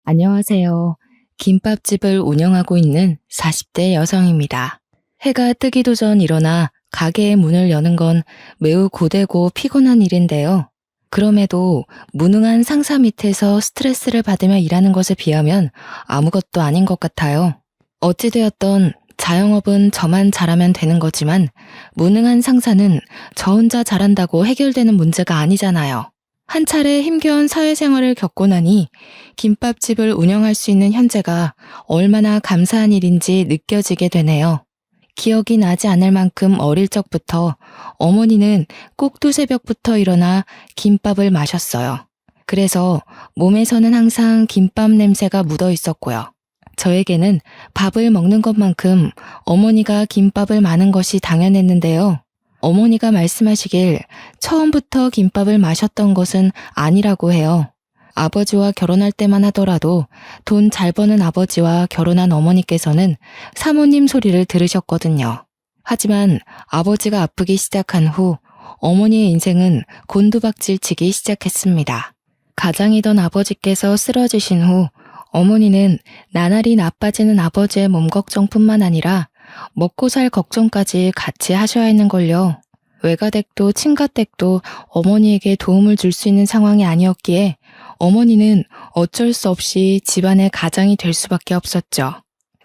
안녕하세요. 김밥집을 운영하고 있는 40대 여성입니다. 해가 뜨기도 전 일어나 가게의 문을 여는 건 매우 고되고 피곤한 일인데요. 그럼에도 무능한 상사 밑에서 스트레스를 받으며 일하는 것에 비하면 아무것도 아닌 것 같아요. 어찌되었던 자영업은 저만 잘하면 되는 거지만 무능한 상사는 저 혼자 잘한다고 해결되는 문제가 아니잖아요. 한 차례 힘겨운 사회생활을 겪고 나니 김밥집을 운영할 수 있는 현재가 얼마나 감사한 일인지 느껴지게 되네요. 기억이 나지 않을 만큼 어릴 적부터 어머니는 꼭 두새벽부터 일어나 김밥을 마셨어요. 그래서 몸에서는 항상 김밥 냄새가 묻어 있었고요. 저에게는 밥을 먹는 것만큼 어머니가 김밥을 마는 것이 당연했는데요. 어머니가 말씀하시길 처음부터 김밥을 마셨던 것은 아니라고 해요. 아버지와 결혼할 때만 하더라도 돈 잘 버는 아버지와 결혼한 어머니께서는 사모님 소리를 들으셨거든요. 하지만 아버지가 아프기 시작한 후 어머니의 인생은 곤두박질치기 시작했습니다. 가장이던 아버지께서 쓰러지신 후 어머니는 나날이 나빠지는 아버지의 몸 걱정뿐만 아니라 먹고 살 걱정까지 같이 하셔야 했는걸요. 외가댁도 친가댁도 어머니에게 도움을 줄 수 있는 상황이 아니었기에 어머니는 어쩔 수 없이 집안의 가장이 될 수밖에 없었죠.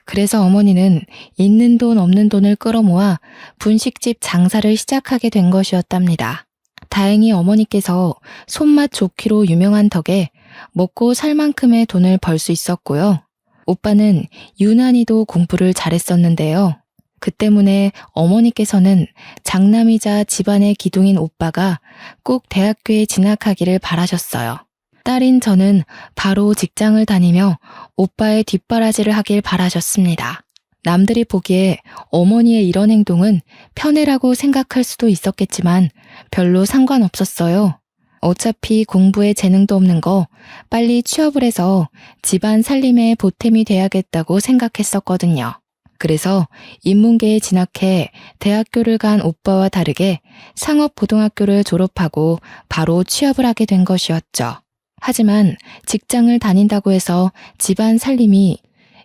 그래서 어머니는 있는 돈 없는 돈을 끌어모아 분식집 장사를 시작하게 된 것이었답니다. 다행히 어머니께서 손맛 좋기로 유명한 덕에 먹고 살 만큼의 돈을 벌 수 있었고요. 오빠는 유난히도 공부를 잘했었는데요. 그 때문에 어머니께서는 장남이자 집안의 기둥인 오빠가 꼭 대학교에 진학하기를 바라셨어요. 딸인 저는 바로 직장을 다니며 오빠의 뒷바라지를 하길 바라셨습니다. 남들이 보기에 어머니의 이런 행동은 편애라고 생각할 수도 있었겠지만 별로 상관없었어요. 어차피 공부에 재능도 없는 거 빨리 취업을 해서 집안 살림에 보탬이 돼야겠다고 생각했었거든요. 그래서 인문계에 진학해 대학교를 간 오빠와 다르게 상업고등학교를 졸업하고 바로 취업을 하게 된 것이었죠. 하지만 직장을 다닌다고 해서 집안 살림이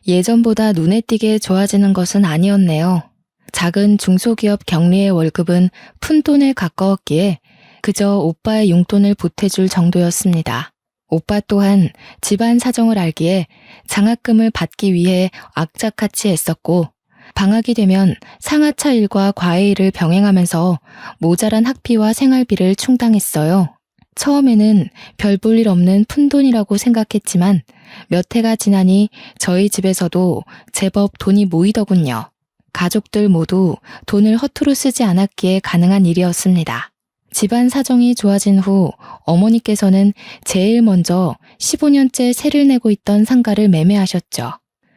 예전보다 눈에 띄게 좋아지는 것은 아니었네요. 작은 중소기업 경리의 월급은 푼돈에 가까웠기에 그저 오빠의 용돈을 보태줄 정도였습니다. 오빠 또한 집안 사정을 알기에 장학금을 받기 위해 악착같이 애썼고 방학이 되면 상하차 일과 과외 일을 병행하면서 모자란 학비와 생활비를 충당했어요. 처음에는 별 볼 일 없는 푼돈이라고 생각했지만 몇 해가 지나니 저희 집에서도 제법 돈이 모이더군요. 가족들 모두 돈을 허투루 쓰지 않았기에 가능한 일이었습니다. 집안 사정이 좋아진 후 어머니께서는 제일 먼저 15년째 세를 내고 있던 상가를 매매하셨죠.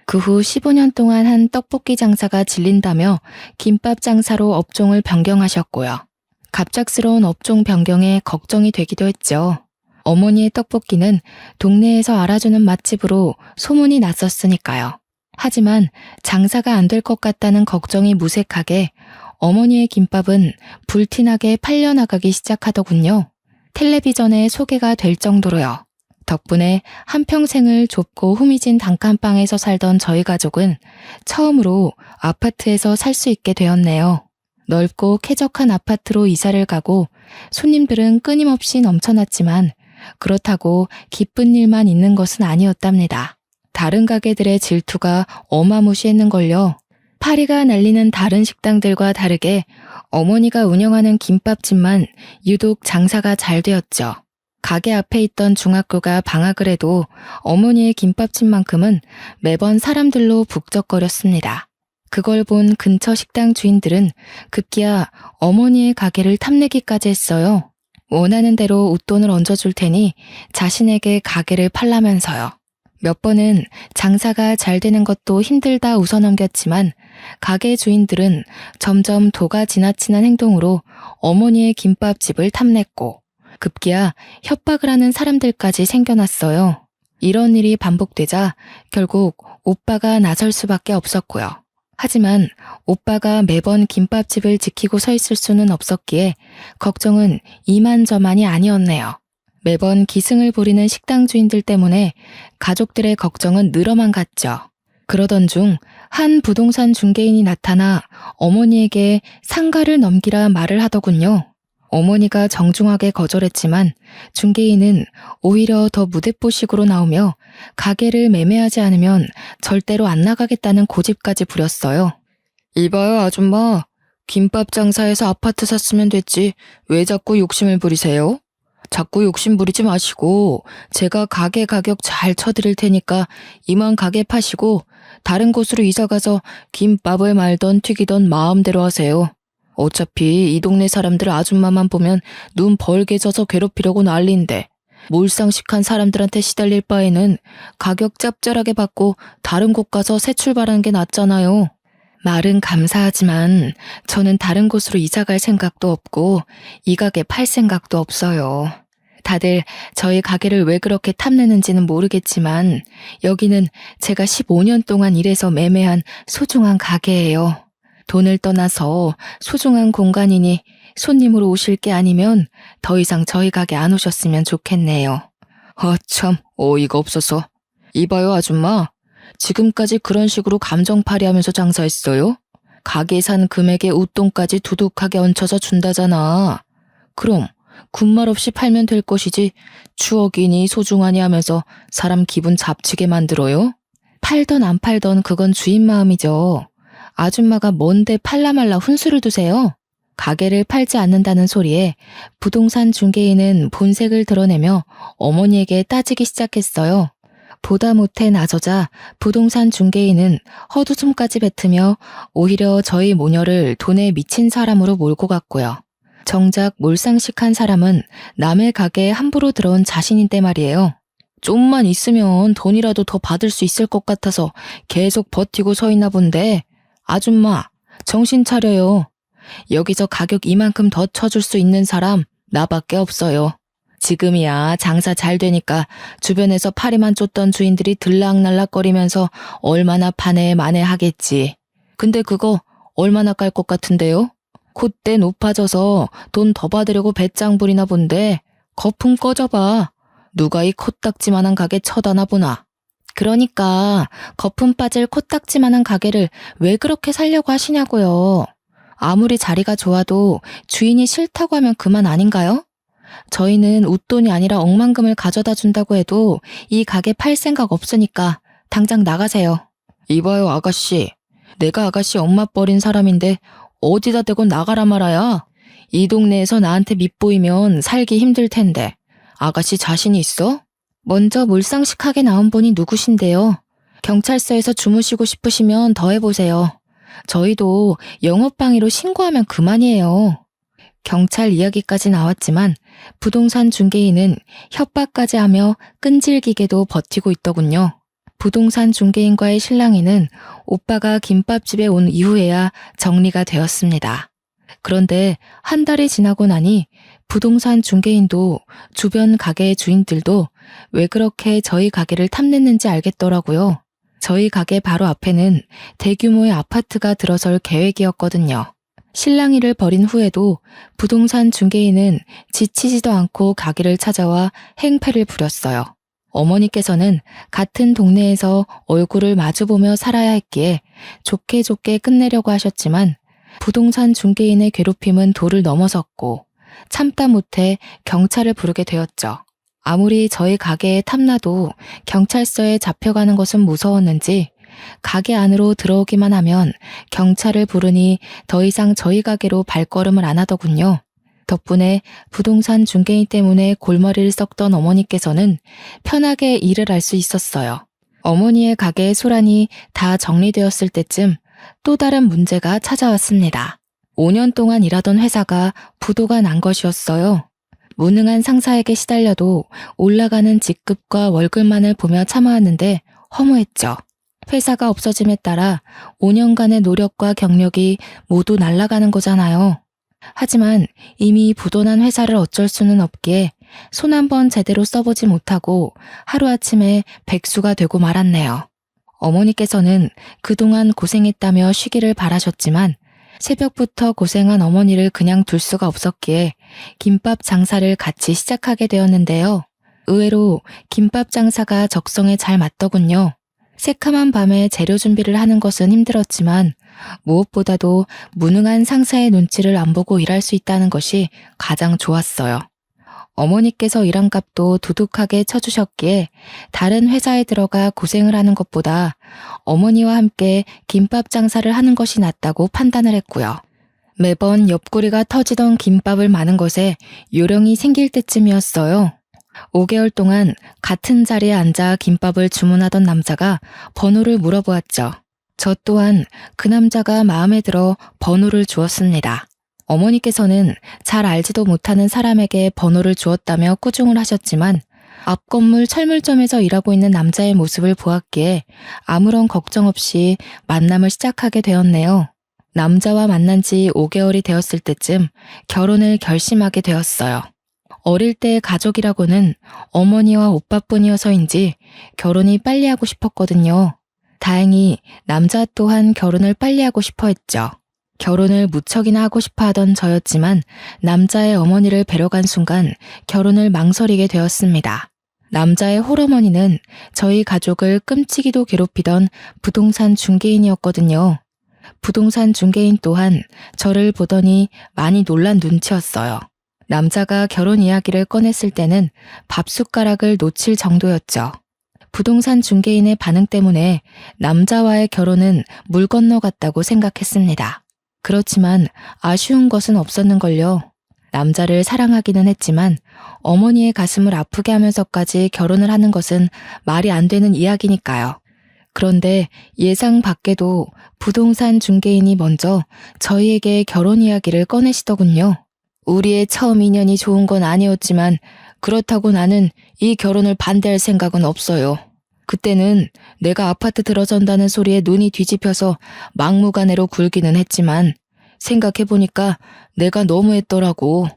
그 후 15년 동안 한 떡볶이 장사가 질린다며 김밥 장사로 업종을 변경하셨고요. 갑작스러운 업종 변경에 걱정이 되기도 했죠. 어머니의 떡볶이는 동네에서 알아주는 맛집으로 소문이 났었으니까요. 하지만 장사가 안 될 것 같다는 걱정이 무색하게 어머니의 김밥은 불티나게 팔려나가기 시작하더군요. 텔레비전에 소개가 될 정도로요. 덕분에 한평생을 좁고 후미진 단칸방에서 살던 저희 가족은 처음으로 아파트에서 살 수 있게 되었네요. 넓고 쾌적한 아파트로 이사를 가고 손님들은 끊임없이 넘쳐났지만 그렇다고 기쁜 일만 있는 것은 아니었답니다. 다른 가게들의 질투가 어마무시했는걸요. 파리가 날리는 다른 식당들과 다르게 어머니가 운영하는 김밥집만 유독 장사가 잘 되었죠. 가게 앞에 있던 중학교가 방학을 해도 어머니의 김밥집만큼은 매번 사람들로 북적거렸습니다. 그걸 본 근처 식당 주인들은 급기야 어머니의 가게를 탐내기까지 했어요. 원하는 대로 웃돈을 얹어줄 테니 자신에게 가게를 팔라면서요. 몇 번은 장사가 잘 되는 것도 힘들다 웃어넘겼지만 가게 주인들은 점점 도가 지나치는 행동으로 어머니의 김밥집을 탐냈고 급기야 협박을 하는 사람들까지 생겨났어요. 이런 일이 반복되자 결국 오빠가 나설 수밖에 없었고요. 하지만 오빠가 매번 김밥집을 지키고 서 있을 수는 없었기에 걱정은 이만저만이 아니었네요. 매번 기승을 부리는 식당 주인들 때문에 가족들의 걱정은 늘어만 갔죠. 그러던 중 한 부동산 중개인이 나타나 어머니에게 상가를 넘기라 말을 하더군요. 어머니가 정중하게 거절했지만 중개인은 오히려 더 무대뽀식으로 나오며 가게를 매매하지 않으면 절대로 안 나가겠다는 고집까지 부렸어요. 이봐요, 아줌마. 김밥 장사해서 아파트 샀으면 됐지. 왜 자꾸 욕심을 부리세요? 자꾸 욕심 부리지 마시고 제가 가게 가격 잘 쳐드릴 테니까 이만 가게 파시고 다른 곳으로 이사가서 김밥을 말던 튀기던 마음대로 하세요. 어차피 이 동네 사람들 아줌마만 보면 눈 벌게 져서 괴롭히려고 난리인데 몰상식한 사람들한테 시달릴 바에는 가격 짭짤하게 받고 다른 곳 가서 새 출발하는 게 낫잖아요. 말은 감사하지만 저는 다른 곳으로 이사갈 생각도 없고 이 가게 팔 생각도 없어요. 다들 저희 가게를 왜 그렇게 탐내는지는 모르겠지만 여기는 제가 15년 동안 일해서 매매한 소중한 가게예요. 돈을 떠나서 소중한 공간이니 손님으로 오실 게 아니면 더 이상 저희 가게 안 오셨으면 좋겠네요. 참 어이가 없어서. 이봐요, 아줌마. 지금까지 그런 식으로 감정팔이하면서 장사했어요? 가게 산 금액에 웃돈까지 두둑하게 얹혀서 준다잖아. 그럼 군말 없이 팔면 될 것이지 추억이니 소중하니 하면서 사람 기분 잡치게 만들어요? 팔던 안 팔던 그건 주인 마음이죠. 아줌마가 뭔데 팔라 말라 훈수를 두세요? 가게를 팔지 않는다는 소리에 부동산 중개인은 본색을 드러내며 어머니에게 따지기 시작했어요. 보다 못해 나서자 부동산 중개인은 헛웃음까지 뱉으며 오히려 저희 모녀를 돈에 미친 사람으로 몰고 갔고요. 정작 몰상식한 사람은 남의 가게에 함부로 들어온 자신인데 말이에요. 좀만 있으면 돈이라도 더 받을 수 있을 것 같아서 계속 버티고 서 있나 본데 아줌마 정신 차려요. 여기서 가격 이만큼 더 쳐줄 수 있는 사람 나밖에 없어요. 지금이야 장사 잘 되니까 주변에서 파리만 쫓던 주인들이 들락날락거리면서 얼마나 파네 마네 하겠지. 근데 그거 얼마나 깔 것 같은데요? 콧대 높아져서 돈 더 받으려고 배짱 부리나 본데 거품 꺼져봐. 누가 이 코딱지만한 가게 쳐다나 보나. 그러니까 거품 빠질 코딱지만한 가게를 왜 그렇게 살려고 하시냐고요. 아무리 자리가 좋아도 주인이 싫다고 하면 그만 아닌가요? 저희는 웃돈이 아니라 억만금을 가져다 준다고 해도 이 가게 팔 생각 없으니까 당장 나가세요. 이봐요, 아가씨. 내가 아가씨 엄마 버린 사람인데 어디다 대고 나가라 말아야. 이 동네에서 나한테 밉보이면 살기 힘들 텐데. 아가씨 자신이 있어? 먼저 몰상식하게 나온 분이 누구신데요? 경찰서에서 주무시고 싶으시면 더 해보세요. 저희도 영업방해로 신고하면 그만이에요. 경찰 이야기까지 나왔지만 부동산 중개인은 협박까지 하며 끈질기게도 버티고 있더군요. 부동산 중개인과의 실랑이는 오빠가 김밥집에 온 이후에야 정리가 되었습니다. 그런데 한 달이 지나고 나니 부동산 중개인도 주변 가게의 주인들도 왜 그렇게 저희 가게를 탐냈는지 알겠더라고요. 저희 가게 바로 앞에는 대규모의 아파트가 들어설 계획이었거든요. 실랑이를 벌인 후에도 부동산 중개인은 지치지도 않고 가게를 찾아와 행패를 부렸어요. 어머니께서는 같은 동네에서 얼굴을 마주보며 살아야 했기에 좋게 좋게 끝내려고 하셨지만 부동산 중개인의 괴롭힘은 도를 넘어섰고 참다 못해 경찰을 부르게 되었죠. 아무리 저희 가게에 탐나도 경찰서에 잡혀가는 것은 무서웠는지 가게 안으로 들어오기만 하면 경찰을 부르니 더 이상 저희 가게로 발걸음을 안 하더군요. 덕분에 부동산 중개인 때문에 골머리를 썩던 어머니께서는 편하게 일을 할 수 있었어요. 어머니의 가게의 소란이 다 정리되었을 때쯤 또 다른 문제가 찾아왔습니다. 5년 동안 일하던 회사가 부도가 난 것이었어요. 무능한 상사에게 시달려도 올라가는 직급과 월급만을 보며 참아왔는데 허무했죠. 회사가 없어짐에 따라 5년간의 노력과 경력이 모두 날아가는 거잖아요. 하지만 이미 부도난 회사를 어쩔 수는 없기에 손 한 번 제대로 써보지 못하고 하루아침에 백수가 되고 말았네요. 어머니께서는 그동안 고생했다며 쉬기를 바라셨지만 새벽부터 고생한 어머니를 그냥 둘 수가 없었기에 김밥 장사를 같이 시작하게 되었는데요. 의외로 김밥 장사가 적성에 잘 맞더군요. 새카만 밤에 재료 준비를 하는 것은 힘들었지만 무엇보다도 무능한 상사의 눈치를 안 보고 일할 수 있다는 것이 가장 좋았어요. 어머니께서 일한 값도 두둑하게 쳐주셨기에 다른 회사에 들어가 고생을 하는 것보다 어머니와 함께 김밥 장사를 하는 것이 낫다고 판단을 했고요. 매번 옆구리가 터지던 김밥을 마는 것에 요령이 생길 때쯤이었어요. 5개월 동안 같은 자리에 앉아 김밥을 주문하던 남자가 번호를 물어보았죠. 저 또한 그 남자가 마음에 들어 번호를 주었습니다. 어머니께서는 잘 알지도 못하는 사람에게 번호를 주었다며 꾸중을 하셨지만 앞 건물 철물점에서 일하고 있는 남자의 모습을 보았기에 아무런 걱정 없이 만남을 시작하게 되었네요. 남자와 만난 지 5개월이 되었을 때쯤 결혼을 결심하게 되었어요. 어릴 때 가족이라고는 어머니와 오빠뿐이어서인지 결혼이 빨리 하고 싶었거든요. 다행히 남자 또한 결혼을 빨리 하고 싶어 했죠. 결혼을 무척이나 하고 싶어 하던 저였지만 남자의 어머니를 뵈러 간 순간 결혼을 망설이게 되었습니다. 남자의 홀어머니는 저희 가족을 끔찍이도 괴롭히던 부동산 중개인이었거든요. 부동산 중개인 또한 저를 보더니 많이 놀란 눈치였어요. 남자가 결혼 이야기를 꺼냈을 때는 밥숟가락을 놓칠 정도였죠. 부동산 중개인의 반응 때문에 남자와의 결혼은 물 건너갔다고 생각했습니다. 그렇지만 아쉬운 것은 없었는걸요. 남자를 사랑하기는 했지만 어머니의 가슴을 아프게 하면서까지 결혼을 하는 것은 말이 안 되는 이야기니까요. 그런데 예상 밖에도 부동산 중개인이 먼저 저희에게 결혼 이야기를 꺼내시더군요. 우리의 처음 인연이 좋은 건 아니었지만 그렇다고 나는 이 결혼을 반대할 생각은 없어요. 그때는 내가 아파트 들어선다는 소리에 눈이 뒤집혀서 막무가내로 굴기는 했지만 생각해보니까 내가 너무했더라고.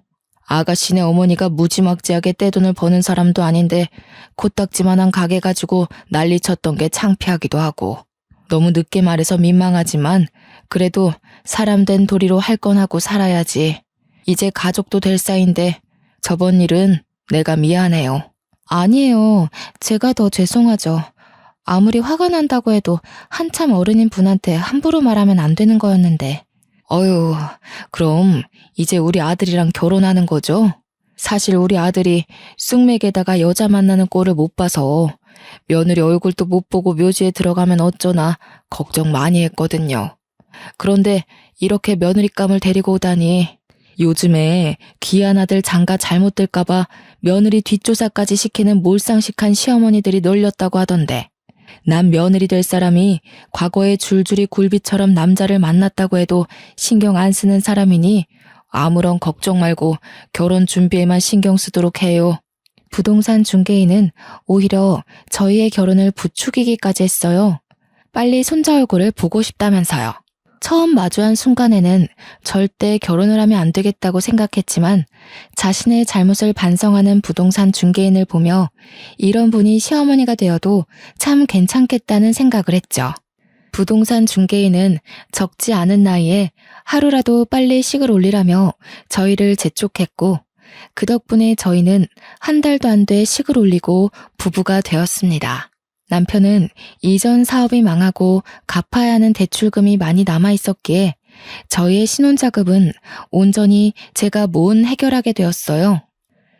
아가씨네 어머니가 무지막지하게 떼돈을 버는 사람도 아닌데 코딱지만한 가게 가지고 난리쳤던 게 창피하기도 하고. 너무 늦게 말해서 민망하지만 그래도 사람 된 도리로 할 건 하고 살아야지. 이제 가족도 될 사이인데 저번 일은 내가 미안해요. 아니에요. 제가 더 죄송하죠. 아무리 화가 난다고 해도 한참 어른인 분한테 함부로 말하면 안 되는 거였는데. 어휴, 그럼 이제 우리 아들이랑 결혼하는 거죠? 사실 우리 아들이 쑥맥에다가 여자 만나는 꼴을 못 봐서 며느리 얼굴도 못 보고 묘지에 들어가면 어쩌나 걱정 많이 했거든요. 그런데 이렇게 며느리감을 데리고 오다니 요즘에 귀한 아들 장가 잘못 들까봐 며느리 뒷조사까지 시키는 몰상식한 시어머니들이 널렸다고 하던데 난 며느리 될 사람이 과거에 줄줄이 굴비처럼 남자를 만났다고 해도 신경 안 쓰는 사람이니 아무런 걱정 말고 결혼 준비에만 신경 쓰도록 해요. 부동산 중개인은 오히려 저희의 결혼을 부추기기까지 했어요. 빨리 손자 얼굴을 보고 싶다면서요. 처음 마주한 순간에는 절대 결혼을 하면 안 되겠다고 생각했지만 자신의 잘못을 반성하는 부동산 중개인을 보며 이런 분이 시어머니가 되어도 참 괜찮겠다는 생각을 했죠. 부동산 중개인은 적지 않은 나이에 하루라도 빨리 식을 올리라며 저희를 재촉했고 그 덕분에 저희는 한 달도 안 돼 식을 올리고 부부가 되었습니다. 남편은 이전 사업이 망하고 갚아야 하는 대출금이 많이 남아 있었기에 저희의 신혼자금은 온전히 제가 모은 해결하게 되었어요.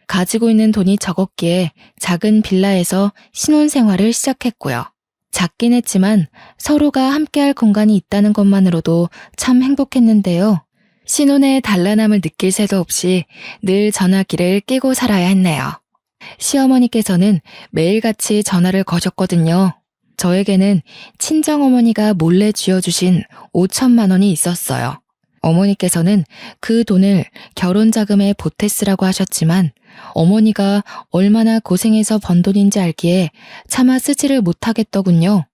가지고 있는 돈이 적었기에 작은 빌라에서 신혼생활을 시작했고요. 작긴 했지만 서로가 함께할 공간이 있다는 것만으로도 참 행복했는데요. 신혼의 단란함을 느낄 새도 없이 늘 전화기를 끼고 살아야 했네요. 시어머니께서는 매일같이 전화를 거셨거든요. 저에게는 친정어머니가 몰래 쥐어주신 5천만 원이 있었어요. 어머니께서는 그 돈을 결혼자금에 보태 쓰라고 하셨지만 어머니가 얼마나 고생해서 번 돈인지 알기에 차마 쓰지를 못하겠더군요.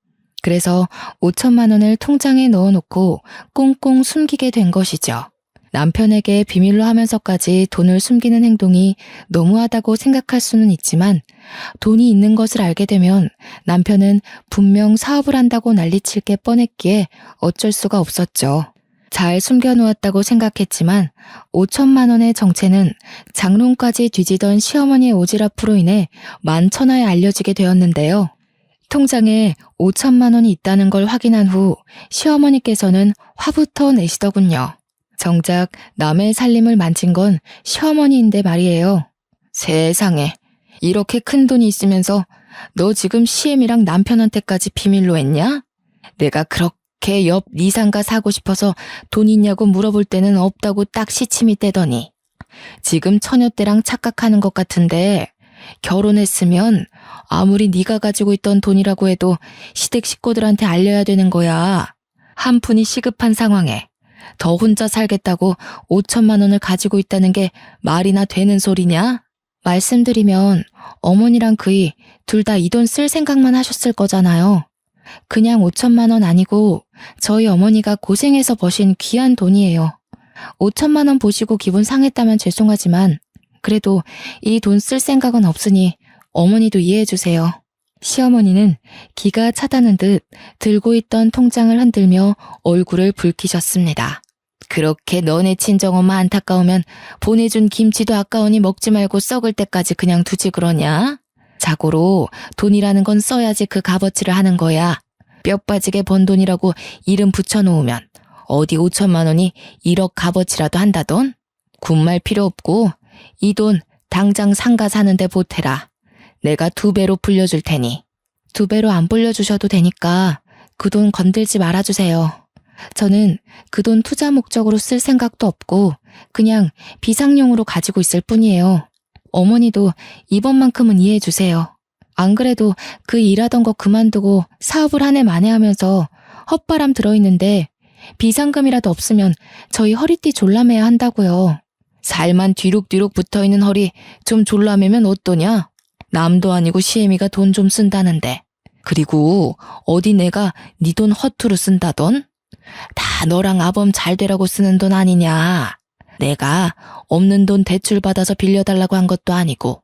그래서 5천만 원을 통장에 넣어놓고 꽁꽁 숨기게 된 것이죠. 남편에게 비밀로 하면서까지 돈을 숨기는 행동이 너무하다고 생각할 수는 있지만 돈이 있는 것을 알게 되면 남편은 분명 사업을 한다고 난리칠 게 뻔했기에 어쩔 수가 없었죠. 잘 숨겨놓았다고 생각했지만 5천만 원의 정체는 장롱까지 뒤지던 시어머니의 오지랖으로 인해 만천하에 알려지게 되었는데요. 통장에 5천만 원이 있다는 걸 확인한 후 시어머니께서는 화부터 내시더군요. 정작 남의 살림을 만진 건 시어머니인데 말이에요. 세상에, 이렇게 큰 돈이 있으면서 너 지금 시엠이랑 남편한테까지 비밀로 했냐? 내가 그렇게 옆 니상가 사고 싶어서 돈 있냐고 물어볼 때는 없다고 딱 시침이 떼더니 지금 처녀 때랑 착각하는 것 같은데 결혼했으면 아무리 네가 가지고 있던 돈이라고 해도 시댁 식구들한테 알려야 되는 거야. 한 푼이 시급한 상황에 더 혼자 살겠다고 5천만 원을 가지고 있다는 게 말이나 되는 소리냐? 말씀드리면 어머니랑 그이 둘 다 이 돈 쓸 생각만 하셨을 거잖아요. 그냥 5천만 원 아니고 저희 어머니가 고생해서 버신 귀한 돈이에요. 5천만 원 보시고 기분 상했다면 죄송하지만 그래도 이 돈 쓸 생각은 없으니 어머니도 이해해 주세요. 시어머니는 기가 차다는 듯 들고 있던 통장을 흔들며 얼굴을 붉히셨습니다. 그렇게 너네 친정엄마 안타까우면 보내준 김치도 아까우니 먹지 말고 썩을 때까지 그냥 두지 그러냐? 자고로 돈이라는 건 써야지 그 값어치를 하는 거야. 뼈 빠지게 번 돈이라고 이름 붙여놓으면 어디 5천만 원이 1억 값어치라도 한다던? 군말 필요 없고 이 돈 당장 상가 사는데 보태라. 내가 2배로 불려줄 테니. 2배로 안 불려주셔도 되니까 그 돈 건들지 말아주세요. 저는 그 돈 투자 목적으로 쓸 생각도 없고 그냥 비상용으로 가지고 있을 뿐이에요. 어머니도 이번만큼은 이해해 주세요. 안 그래도 그 일하던 거 그만두고 사업을 한 해 만에 하면서 헛바람 들어있는데 비상금이라도 없으면 저희 허리띠 졸라매야 한다고요. 살만 뒤룩뒤룩 붙어있는 허리 좀 졸라매면 어떠냐? 남도 아니고 시애미가 돈 좀 쓴다는데. 그리고 어디 내가 네 돈 허투루 쓴다던? 다 너랑 아범 잘 되라고 쓰는 돈 아니냐. 내가 없는 돈 대출 받아서 빌려달라고 한 것도 아니고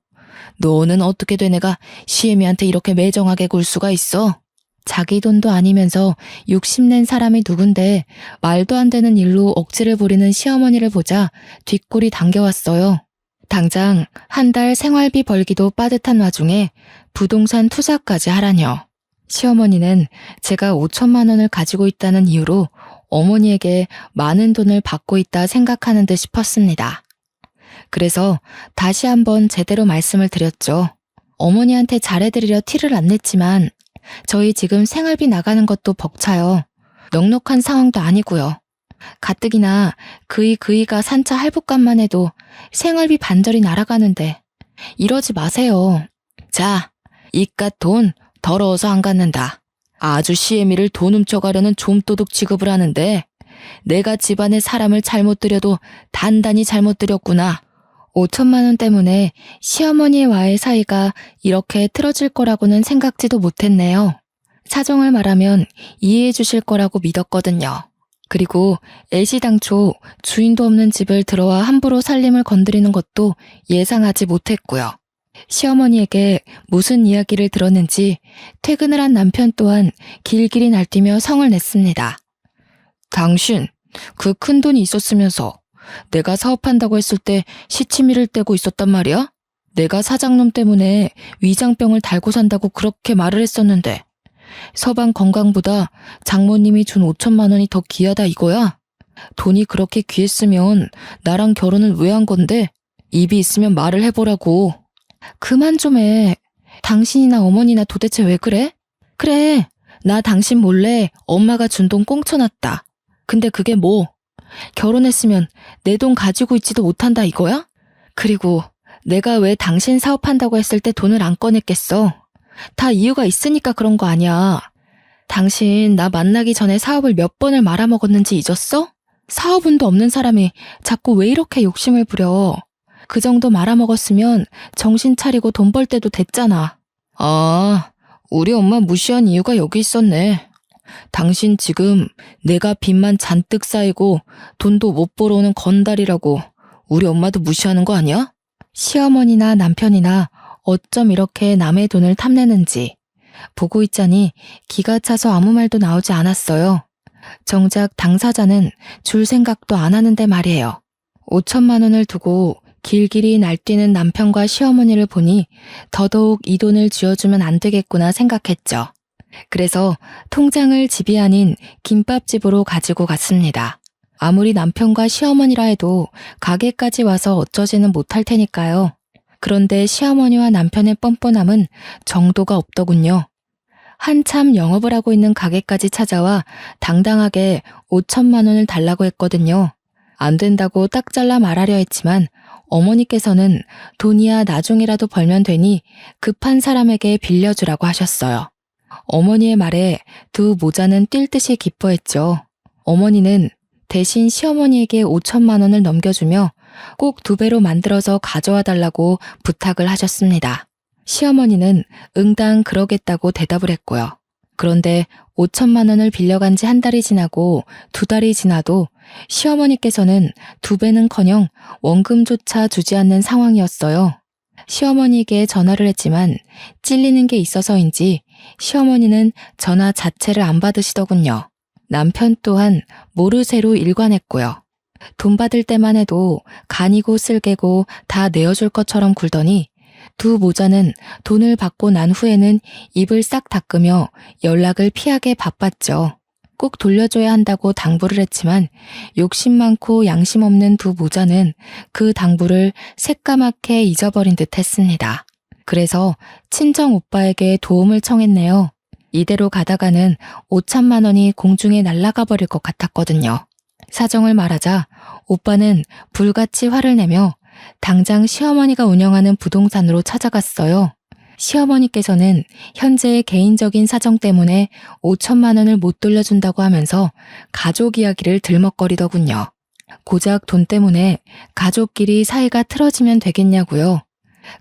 너는 어떻게 돼 내가 시애미한테 이렇게 매정하게 굴 수가 있어? 자기 돈도 아니면서 욕심낸 사람이 누군데 말도 안 되는 일로 억지를 부리는 시어머니를 보자 뒷골이 당겨왔어요. 당장 한 달 생활비 벌기도 빠듯한 와중에 부동산 투자까지 하라뇨. 시어머니는 제가 5천만 원을 가지고 있다는 이유로 어머니에게 많은 돈을 받고 있다 생각하는 듯 싶었습니다. 그래서 다시 한번 제대로 말씀을 드렸죠. 어머니한테 잘해드리려 티를 안 냈지만 저희 지금 생활비 나가는 것도 벅차요. 넉넉한 상황도 아니고요. 가뜩이나 그이가 산차 할부값만 해도 생활비 반절이 날아가는데 이러지 마세요. 자, 이깟 돈 더러워서 안 갖는다. 아주 시애미를 돈 훔쳐가려는 좀도둑 취급을 하는데 내가 집안에 사람을 잘못 들여도 단단히 잘못 들였구나. 5천만 원 때문에 시어머니와의 사이가 이렇게 틀어질 거라고는 생각지도 못했네요. 사정을 말하면 이해해 주실 거라고 믿었거든요. 그리고 애시당초 주인도 없는 집을 들어와 함부로 살림을 건드리는 것도 예상하지 못했고요. 시어머니에게 무슨 이야기를 들었는지 퇴근을 한 남편 또한 길길이 날뛰며 성을 냈습니다. 당신, 그 큰 돈이 있었으면서 내가 사업한다고 했을 때 시치미를 떼고 있었단 말이야? 내가 사장놈 때문에 위장병을 달고 산다고 그렇게 말을 했었는데 서방 건강보다 장모님이 준 5천만 원이 더 귀하다 이거야? 돈이 그렇게 귀했으면 나랑 결혼은 왜 한 건데? 입이 있으면 말을 해보라고. 그만 좀 해. 당신이나 어머니나 도대체 왜 그래? 그래, 나 당신 몰래 엄마가 준 돈 꽁쳐놨다. 근데 그게 뭐? 결혼했으면 내 돈 가지고 있지도 못한다 이거야? 그리고 내가 왜 당신 사업한다고 했을 때 돈을 안 꺼냈겠어? 다 이유가 있으니까 그런 거 아니야. 당신 나 만나기 전에 사업을 몇 번을 말아먹었는지 잊었어? 사업운도 없는 사람이 자꾸 왜 이렇게 욕심을 부려? 그 정도 말아먹었으면 정신 차리고 돈 벌 때도 됐잖아. 아, 우리 엄마 무시한 이유가 여기 있었네. 당신 지금 내가 빚만 잔뜩 쌓이고 돈도 못 벌어오는 건달이라고 우리 엄마도 무시하는 거 아니야? 시어머니나 남편이나 어쩜 이렇게 남의 돈을 탐내는지 보고 있자니 기가 차서 아무 말도 나오지 않았어요. 정작 당사자는 줄 생각도 안 하는데 말이에요. 5천만 원을 두고 길길이 날뛰는 남편과 시어머니를 보니 더더욱 이 돈을 쥐어주면 안 되겠구나 생각했죠. 그래서 통장을 집이 아닌 김밥집으로 가지고 갔습니다. 아무리 남편과 시어머니라 해도 가게까지 와서 어쩌지는 못할 테니까요. 그런데 시어머니와 남편의 뻔뻔함은 정도가 없더군요. 한참 영업을 하고 있는 가게까지 찾아와 당당하게 5천만 원을 달라고 했거든요. 안 된다고 딱 잘라 말하려 했지만 어머니께서는 돈이야 나중이라도 벌면 되니 급한 사람에게 빌려주라고 하셨어요. 어머니의 말에 두 모자는 뛸 듯이 기뻐했죠. 어머니는 대신 시어머니에게 5천만 원을 넘겨주며 꼭 2배로 만들어서 가져와 달라고 부탁을 하셨습니다. 시어머니는 응당 그러겠다고 대답을 했고요. 그런데 5천만 원을 빌려간 지 1달이 지나고 2달이 지나도 시어머니께서는 2배는커녕 원금조차 주지 않는 상황이었어요. 시어머니에게 전화를 했지만 찔리는 게 있어서인지 시어머니는 전화 자체를 안 받으시더군요. 남편 또한 모르쇠로 일관했고요. 돈 받을 때만 해도 간이고 쓸개고 다 내어줄 것처럼 굴더니 두 모자는 돈을 받고 난 후에는 입을 싹 닦으며 연락을 피하게 바빴죠. 꼭 돌려줘야 한다고 당부를 했지만 욕심 많고 양심 없는 두 모자는 그 당부를 새까맣게 잊어버린 듯 했습니다. 그래서 친정 오빠에게 도움을 청했네요. 이대로 가다가는 5천만 원이 공중에 날아가 버릴 것 같았거든요. 사정을 말하자 오빠는 불같이 화를 내며 당장 시어머니가 운영하는 부동산으로 찾아갔어요. 시어머니께서는 현재의 개인적인 사정 때문에 5천만 원을 못 돌려준다고 하면서 가족 이야기를 들먹거리더군요. 고작 돈 때문에 가족끼리 사이가 틀어지면 되겠냐고요.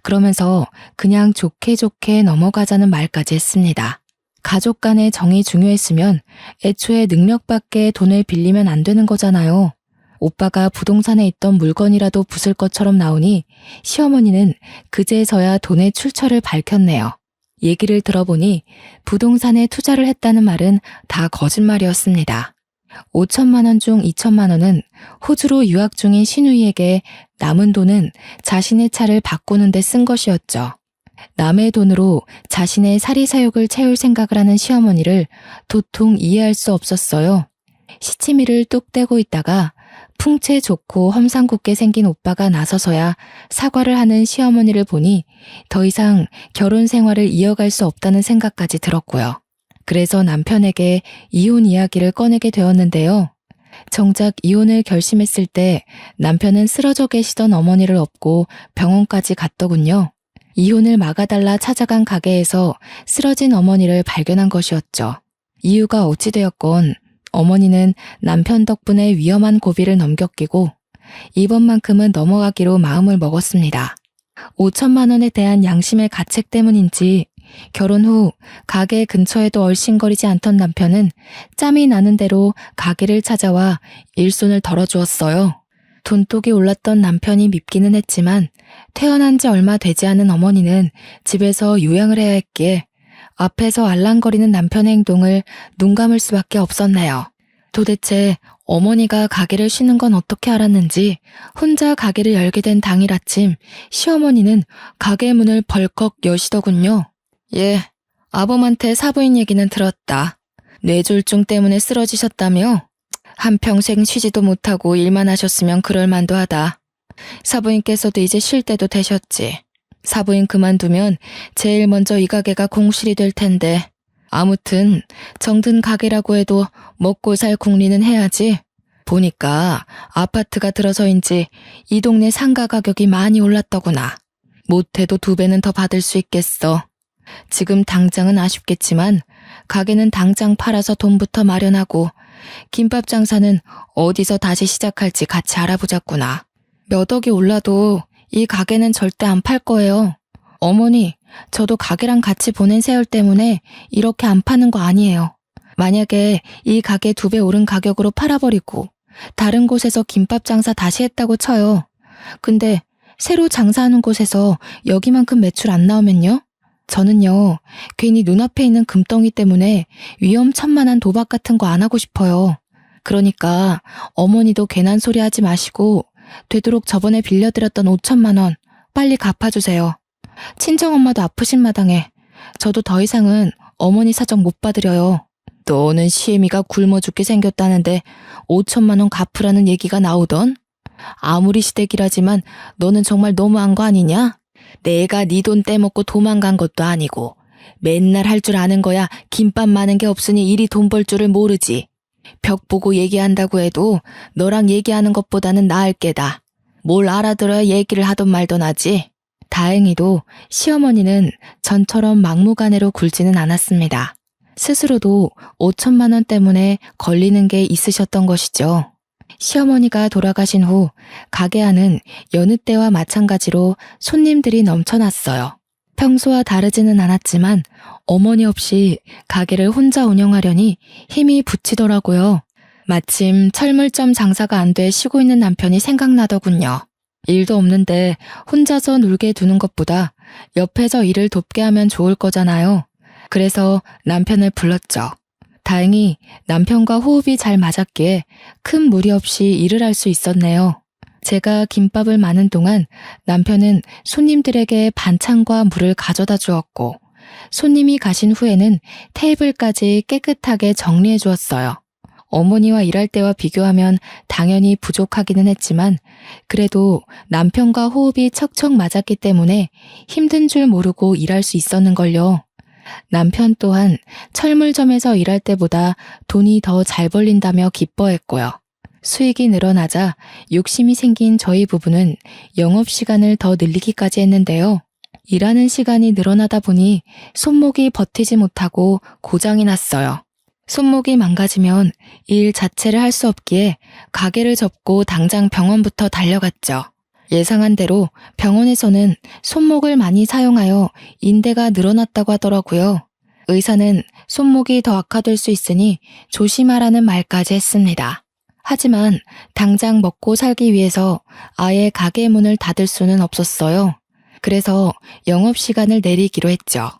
그러면서 그냥 좋게 좋게 넘어가자는 말까지 했습니다. 가족 간의 정이 중요했으면 애초에 능력밖에 돈을 빌리면 안 되는 거잖아요. 오빠가 부동산에 있던 물건이라도 부술 것처럼 나오니 시어머니는 그제서야 돈의 출처를 밝혔네요. 얘기를 들어보니 부동산에 투자를 했다는 말은 다 거짓말이었습니다. 5천만 원 중 2천만 원은 호주로 유학 중인 시누이에게 남은 돈은 자신의 차를 바꾸는 데 쓴 것이었죠. 남의 돈으로 자신의 사리사욕을 채울 생각을 하는 시어머니를 도통 이해할 수 없었어요. 시치미를 뚝 떼고 있다가 풍채 좋고 험상궂게 생긴 오빠가 나서서야 사과를 하는 시어머니를 보니 더 이상 결혼 생활을 이어갈 수 없다는 생각까지 들었고요. 그래서 남편에게 이혼 이야기를 꺼내게 되었는데요. 정작 이혼을 결심했을 때 남편은 쓰러져 계시던 어머니를 업고 병원까지 갔더군요. 이혼을 막아달라 찾아간 가게에서 쓰러진 어머니를 발견한 것이었죠. 이유가 어찌되었건 어머니는 남편 덕분에 위험한 고비를 넘겼기고 이번만큼은 넘어가기로 마음을 먹었습니다. 5천만 원에 대한 양심의 가책 때문인지 결혼 후 가게 근처에도 얼씬거리지 않던 남편은 짬이 나는 대로 가게를 찾아와 일손을 덜어주었어요. 돈독이 올랐던 남편이 밉기는 했지만 태어난 지 얼마 되지 않은 어머니는 집에서 요양을 해야 했기에 앞에서 알랑거리는 남편의 행동을 눈 감을 수밖에 없었네요. 도대체 어머니가 가게를 쉬는 건 어떻게 알았는지 혼자 가게를 열게 된 당일 아침 시어머니는 가게 문을 벌컥 여시더군요. 예, 아범한테 사부인 얘기는 들었다. 뇌졸중 때문에 쓰러지셨다며? 한평생 쉬지도 못하고 일만 하셨으면 그럴 만도 하다. 사부인께서도 이제 쉴 때도 되셨지. 사부인 그만두면 제일 먼저 이 가게가 공실이 될 텐데. 아무튼 정든 가게라고 해도 먹고 살 궁리는 해야지. 보니까 아파트가 들어서인지 이 동네 상가 가격이 많이 올랐더구나. 못해도 2배는 더 받을 수 있겠어. 지금 당장은 아쉽겠지만 가게는 당장 팔아서 돈부터 마련하고 김밥 장사는 어디서 다시 시작할지 같이 알아보자꾸나. 몇 억이 올라도 이 가게는 절대 안 팔 거예요. 어머니, 저도 가게랑 같이 보낸 세월 때문에 이렇게 안 파는 거 아니에요. 만약에 이 가게 2배 오른 가격으로 팔아버리고 다른 곳에서 김밥 장사 다시 했다고 쳐요. 근데 새로 장사하는 곳에서 여기만큼 매출 안 나오면요? 저는요, 괜히 눈앞에 있는 금덩이 때문에 위험천만한 도박 같은 거 안 하고 싶어요. 그러니까 어머니도 괜한 소리 하지 마시고 되도록 저번에 빌려드렸던 5천만 원 빨리 갚아주세요. 친정엄마도 아프신 마당에 저도 더 이상은 어머니 사정 못 받으려요. 너는 시애미가 굶어 죽게 생겼다는데 5천만 원 갚으라는 얘기가 나오던? 아무리 시댁이라지만 너는 정말 너무한 거 아니냐? 내가 네 돈 떼먹고 도망간 것도 아니고 맨날 할 줄 아는 거야 김밥 많은 게 없으니 이리 돈 벌 줄을 모르지. 벽 보고 얘기한다고 해도 너랑 얘기하는 것보다는 나을 게다. 뭘 알아들어야 얘기를 하던 말던 하지. 다행히도 시어머니는 전처럼 막무가내로 굴지는 않았습니다. 스스로도 5천만 원 때문에 걸리는 게 있으셨던 것이죠. 시어머니가 돌아가신 후 가게 안은 여느 때와 마찬가지로 손님들이 넘쳐났어요. 평소와 다르지는 않았지만 어머니 없이 가게를 혼자 운영하려니 힘이 붙이더라고요. 마침 철물점 장사가 안 돼 쉬고 있는 남편이 생각나더군요. 일도 없는데 혼자서 놀게 두는 것보다 옆에서 일을 돕게 하면 좋을 거잖아요. 그래서 남편을 불렀죠. 다행히 남편과 호흡이 잘 맞았기에 큰 무리 없이 일을 할 수 있었네요. 제가 김밥을 마는 동안 남편은 손님들에게 반찬과 물을 가져다 주었고 손님이 가신 후에는 테이블까지 깨끗하게 정리해 주었어요. 어머니와 일할 때와 비교하면 당연히 부족하기는 했지만 그래도 남편과 호흡이 척척 맞았기 때문에 힘든 줄 모르고 일할 수 있었는걸요. 남편 또한 철물점에서 일할 때보다 돈이 더 잘 벌린다며 기뻐했고요. 수익이 늘어나자 욕심이 생긴 저희 부부는 영업시간을 더 늘리기까지 했는데요. 일하는 시간이 늘어나다 보니 손목이 버티지 못하고 고장이 났어요. 손목이 망가지면 일 자체를 할 수 없기에 가게를 접고 당장 병원부터 달려갔죠. 예상한 대로 병원에서는 손목을 많이 사용하여 인대가 늘어났다고 하더라고요. 의사는 손목이 더 악화될 수 있으니 조심하라는 말까지 했습니다. 하지만 당장 먹고 살기 위해서 아예 가게 문을 닫을 수는 없었어요. 그래서 영업시간을 내리기로 했죠.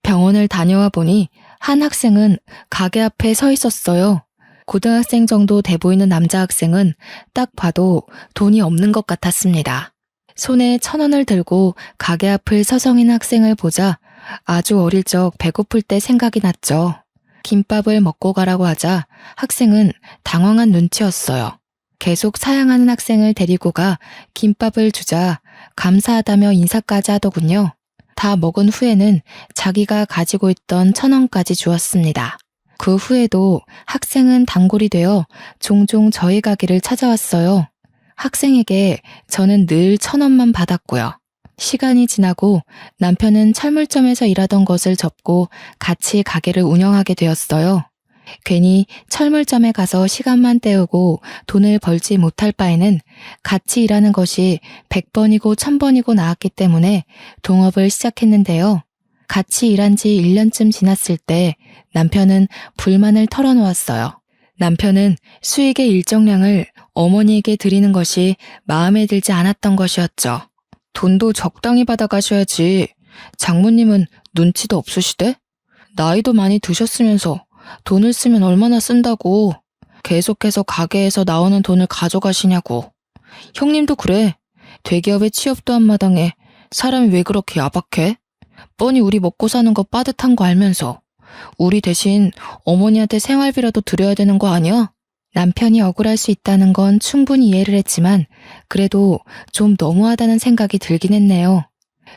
병원을 다녀와 보니 한 학생은 가게 앞에 서 있었어요. 고등학생 정도 돼 보이는 남자 학생은 딱 봐도 돈이 없는 것 같았습니다. 손에 1,000원을 들고 가게 앞을 서성인 학생을 보자 아주 어릴 적 배고플 때 생각이 났죠. 김밥을 먹고 가라고 하자 학생은 당황한 눈치였어요. 계속 사양하는 학생을 데리고 가 김밥을 주자 감사하다며 인사까지 하더군요. 다 먹은 후에는 자기가 가지고 있던 1,000원까지 주었습니다. 그 후에도 학생은 단골이 되어 종종 저희 가게를 찾아왔어요. 학생에게 저는 늘 1,000원만 받았고요. 시간이 지나고 남편은 철물점에서 일하던 것을 접고 같이 가게를 운영하게 되었어요. 괜히 철물점에 가서 시간만 때우고 돈을 벌지 못할 바에는 같이 일하는 것이 100번이고 1000번이고 나았기 때문에 동업을 시작했는데요. 같이 일한 지 1년쯤 지났을 때 남편은 불만을 털어놓았어요. 남편은 수익의 일정량을 어머니에게 드리는 것이 마음에 들지 않았던 것이었죠. 돈도 적당히 받아가셔야지. 장모님은 눈치도 없으시대? 나이도 많이 드셨으면서 돈을 쓰면 얼마나 쓴다고. 계속해서 가게에서 나오는 돈을 가져가시냐고. 형님도 그래. 대기업에 취업도 한 마당에 사람이 왜 그렇게 야박해? 뻔히 우리 먹고 사는 거 빠듯한 거 알면서 우리 대신 어머니한테 생활비라도 드려야 되는 거 아니야? 남편이 억울할 수 있다는 건 충분히 이해를 했지만 그래도 좀 너무하다는 생각이 들긴 했네요.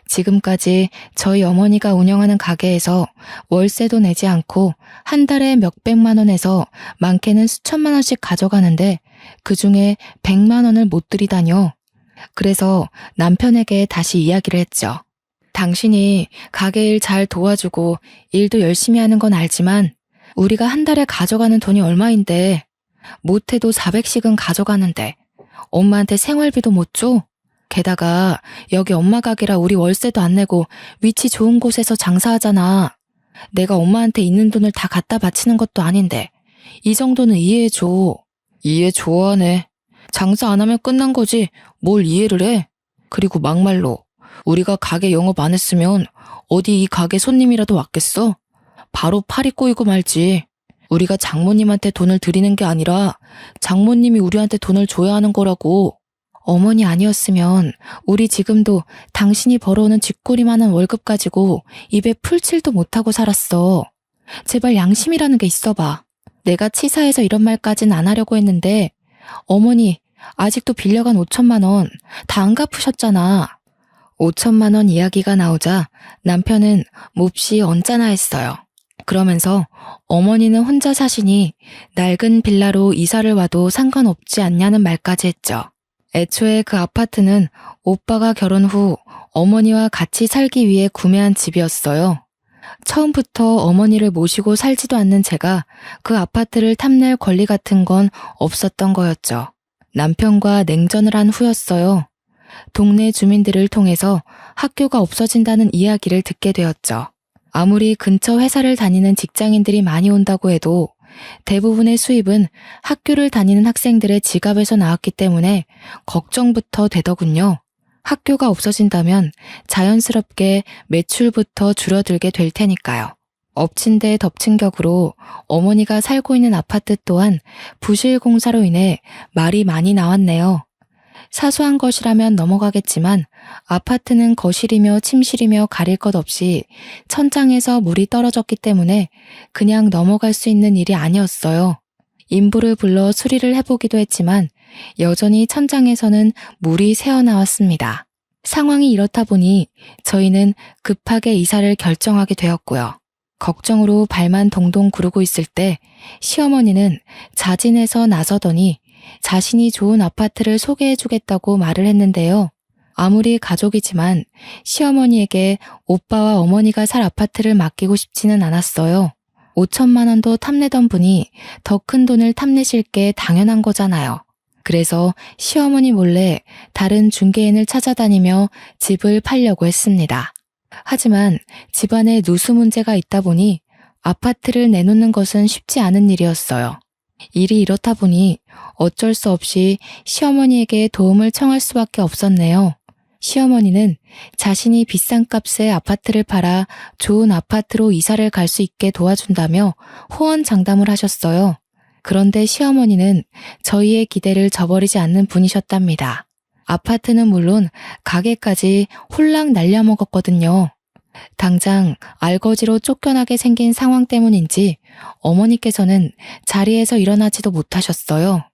지금까지 저희 어머니가 운영하는 가게에서 월세도 내지 않고 한 달에 몇백만 원에서 많게는 수천만 원씩 가져가는데 그중에 100만 원을 못 드리다뇨. 그래서 남편에게 다시 이야기를 했죠. 당신이 가게 일 잘 도와주고 일도 열심히 하는 건 알지만 우리가 한 달에 가져가는 돈이 얼마인데 못해도 400씩은 가져가는데 엄마한테 생활비도 못 줘? 게다가 여기 엄마 가게라 우리 월세도 안 내고 위치 좋은 곳에서 장사하잖아. 내가 엄마한테 있는 돈을 다 갖다 바치는 것도 아닌데 이 정도는 이해해줘. 이해 좋아하네. 장사 안 하면 끝난 거지 뭘 이해를 해. 그리고 막말로 우리가 가게 영업 안 했으면 어디 이 가게 손님이라도 왔겠어? 바로 팔이 꼬이고 말지. 우리가 장모님한테 돈을 드리는 게 아니라 장모님이 우리한테 돈을 줘야 하는 거라고. 어머니 아니었으면 우리 지금도 당신이 벌어오는 쥐꼬리만한 월급 가지고 입에 풀칠도 못하고 살았어. 제발 양심이라는 게 있어봐. 내가 치사해서 이런 말까진 안 하려고 했는데 어머니 아직도 빌려간 5천만 원 다 안 갚으셨잖아. 5천만 원 이야기가 나오자 남편은 몹시 언짢아 했어요. 그러면서 어머니는 혼자 사시니 낡은 빌라로 이사를 와도 상관없지 않냐는 말까지 했죠. 애초에 그 아파트는 오빠가 결혼 후 어머니와 같이 살기 위해 구매한 집이었어요. 처음부터 어머니를 모시고 살지도 않는 제가 그 아파트를 탐낼 권리 같은 건 없었던 거였죠. 남편과 냉전을 한 후였어요. 동네 주민들을 통해서 학교가 없어진다는 이야기를 듣게 되었죠. 아무리 근처 회사를 다니는 직장인들이 많이 온다고 해도 대부분의 수입은 학교를 다니는 학생들의 지갑에서 나왔기 때문에 걱정부터 되더군요. 학교가 없어진다면 자연스럽게 매출부터 줄어들게 될 테니까요. 엎친 데 덮친 격으로 어머니가 살고 있는 아파트 또한 부실 공사로 인해 말이 많이 나왔네요. 사소한 것이라면 넘어가겠지만 아파트는 거실이며 침실이며 가릴 것 없이 천장에서 물이 떨어졌기 때문에 그냥 넘어갈 수 있는 일이 아니었어요. 인부를 불러 수리를 해보기도 했지만 여전히 천장에서는 물이 새어나왔습니다. 상황이 이렇다 보니 저희는 급하게 이사를 결정하게 되었고요. 걱정으로 발만 동동 구르고 있을 때 시어머니는 자진해서 나서더니 자신이 좋은 아파트를 소개해주겠다고 말을 했는데요. 아무리 가족이지만 시어머니에게 오빠와 어머니가 살 아파트를 맡기고 싶지는 않았어요. 5천만 원도 탐내던 분이 더 큰 돈을 탐내실 게 당연한 거잖아요. 그래서 시어머니 몰래 다른 중개인을 찾아다니며 집을 팔려고 했습니다. 하지만 집안에 누수 문제가 있다 보니 아파트를 내놓는 것은 쉽지 않은 일이었어요. 일이 이렇다 보니 어쩔 수 없이 시어머니에게 도움을 청할 수밖에 없었네요. 시어머니는 자신이 비싼 값에 아파트를 팔아 좋은 아파트로 이사를 갈 수 있게 도와준다며 호언장담을 하셨어요. 그런데 시어머니는 저희의 기대를 저버리지 않는 분이셨답니다. 아파트는 물론 가게까지 홀랑 날려먹었거든요. 당장 알거지로 쫓겨나게 생긴 상황 때문인지 어머니께서는 자리에서 일어나지도 못하셨어요.